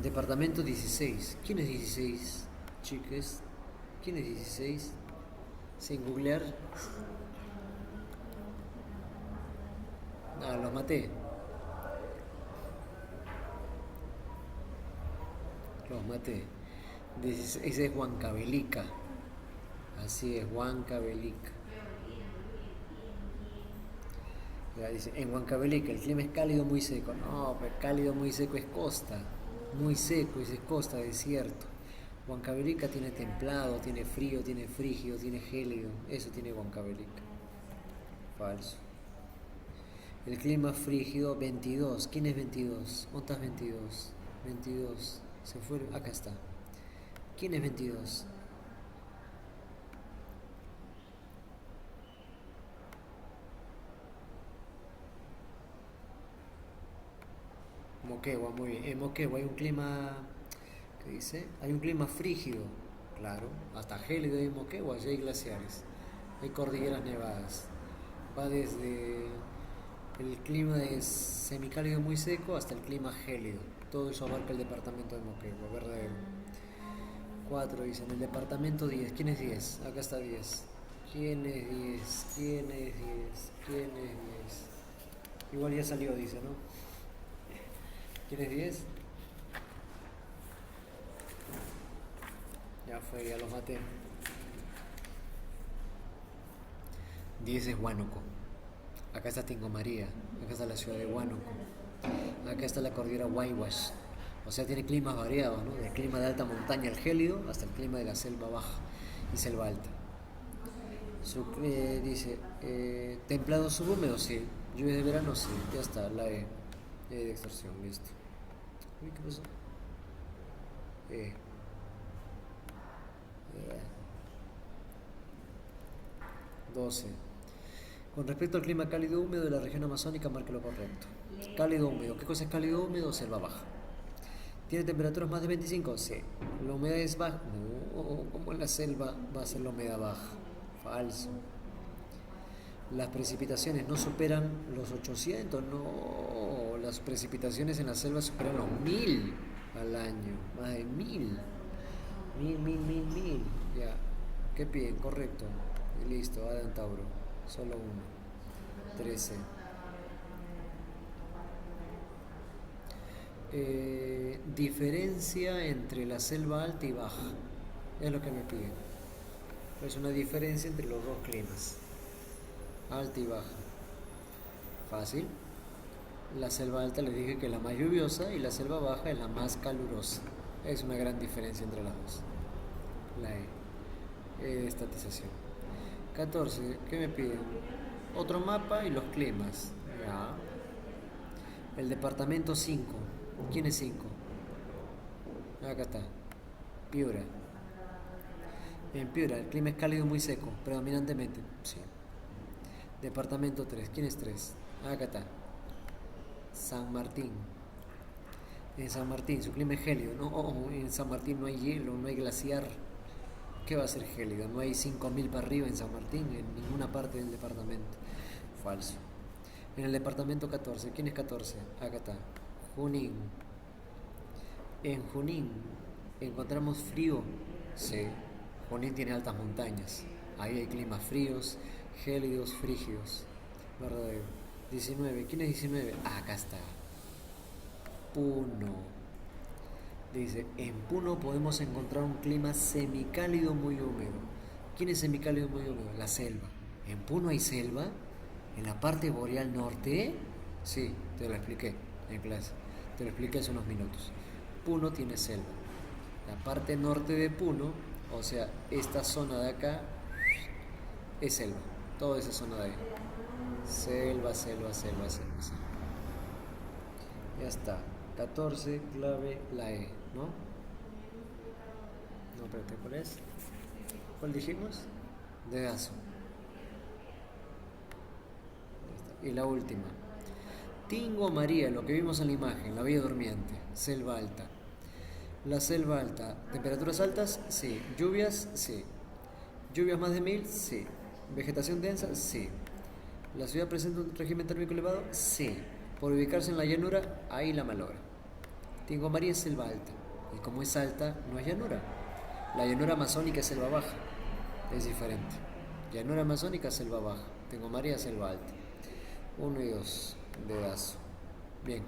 Departamento 16. ¿Quién es 16, chiques? ¿Quién es 16? Sin googlear. Ah, los maté. Los maté. 16 es Huancavelica. Así es, Huancavelica. Ya dice, en Huancavelica el clima es cálido muy seco. No, pero cálido muy seco es costa. Muy seco, es costa, desierto. Huancavelica tiene templado, tiene frío, tiene frígido, tiene gélido. Eso tiene Huancavelica. Falso. El clima frígido, 22. ¿Quién es 22? ¿Dónde estás 22? 22. Se fue. Acá está. ¿Quién es 22? Moquegua, muy bien. En Moquegua hay un clima. ¿Qué dice? Hay un clima frígido. Claro. Hasta gélido en Moquegua. Allí hay glaciares. Hay cordilleras nevadas. Va desde el clima es semicálido muy seco hasta el clima gélido. Todo eso abarca el departamento de Moquegua, verdadero. 4 dice, en el departamento 10. ¿Quién es 10? Acá está 10. ¿Quién es 10? ¿Quién es 10? ¿Quién es 10? Igual ya salió, dice, ¿no? ¿Quién es 10? Ya fue, ya los maté. 10 es Huánuco. Acá está Tingo María. Acá está la ciudad de Huánuco. Acá está la cordillera Huayhuash. O sea, tiene climas variados, ¿no? Del clima de alta montaña, el gélido, hasta el clima de la selva baja y selva alta. Dice, templado subhúmedo, sí. Lluvia de verano, sí. Ya está, la E. E de extorsión, listo. Uy, ¿qué pasó? E. 12. Con respecto al clima cálido húmedo de la región amazónica, marque lo correcto. Cálido húmedo. ¿Qué cosa es cálido húmedo? Selva baja. ¿Tiene temperaturas más de 25? Sí. ¿La humedad es baja? No, como en la selva va a ser la humedad baja. Falso. Las precipitaciones no superan los 800. No, las precipitaciones en la selva superan los 1000 al año. Más de 1000. 1000. Ya. ¿Qué piden? Correcto. Y listo, Adam Tauro. Solo uno. 13. Diferencia entre la selva alta y baja. Es lo que me piden. Es una diferencia entre los dos climas. Alta y baja. Fácil. La selva alta les dije que es la más lluviosa y la selva baja es la más calurosa. Es una gran diferencia entre las dos. La E. Estatización. 14. ¿Qué me piden? Otro mapa y los climas. Ya. El departamento 5. ¿Quién es 5? Acá está. Piura. En Piura, el clima es cálido muy seco, predominantemente. Sí. Departamento 3. ¿Quién es 3? Acá está. San Martín. En San Martín, su clima es gélido. No, en San Martín no hay hielo, no hay glaciar. ¿Qué va a ser gélido? No hay 5000 para arriba en San Martín, en ninguna parte del departamento. Falso. En el departamento 14. ¿Quién es 14? Acá está. Junín. En Junín encontramos frío. Sí. Junín tiene altas montañas. Ahí hay climas fríos, gélidos, frígidos. Verdadero. 19. ¿Quién es 19? Acá está. Puno. Dice, en Puno podemos encontrar un clima semicálido muy húmedo. ¿Quién es semicálido muy húmedo? La selva. ¿En Puno hay selva? ¿En la parte boreal norte? Sí, te lo expliqué en clase. Te lo expliqué hace unos minutos. Puno tiene selva. La parte norte de Puno, o sea, esta zona de acá, es selva. Toda esa zona de ahí. Selva, selva, selva, selva, selva. Ya está. 14, clave, la E, ¿no? No, espérate, ¿cuál es? ¿Cuál dijimos? Dedazo. Y la última. Tingo María, lo que vimos en la imagen, la Villa Durmiente, selva alta. La selva alta, temperaturas altas, sí. Lluvias, sí. Lluvias más de 1000, sí. Vegetación densa, sí. La ciudad presenta un régimen térmico elevado, sí. Por ubicarse en la llanura, ahí la malogra. Tingo María es selva alta. Y como es alta, no es llanura. La llanura amazónica es selva baja. Es diferente. Llanura amazónica, selva baja. Tingo María, selva alta. 1 y 2. Dedazo. Bien.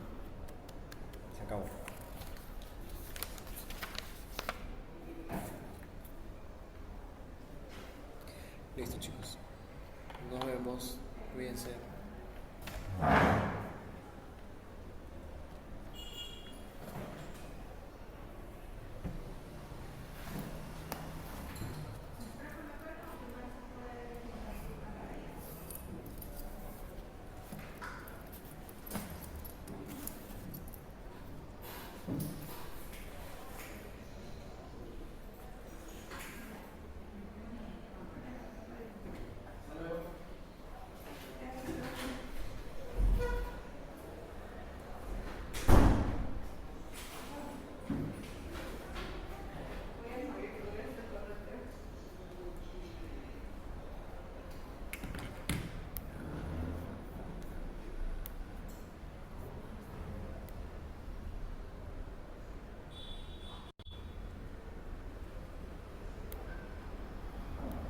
Se acabó. Listo, chicos. Nos vemos. Cuídense.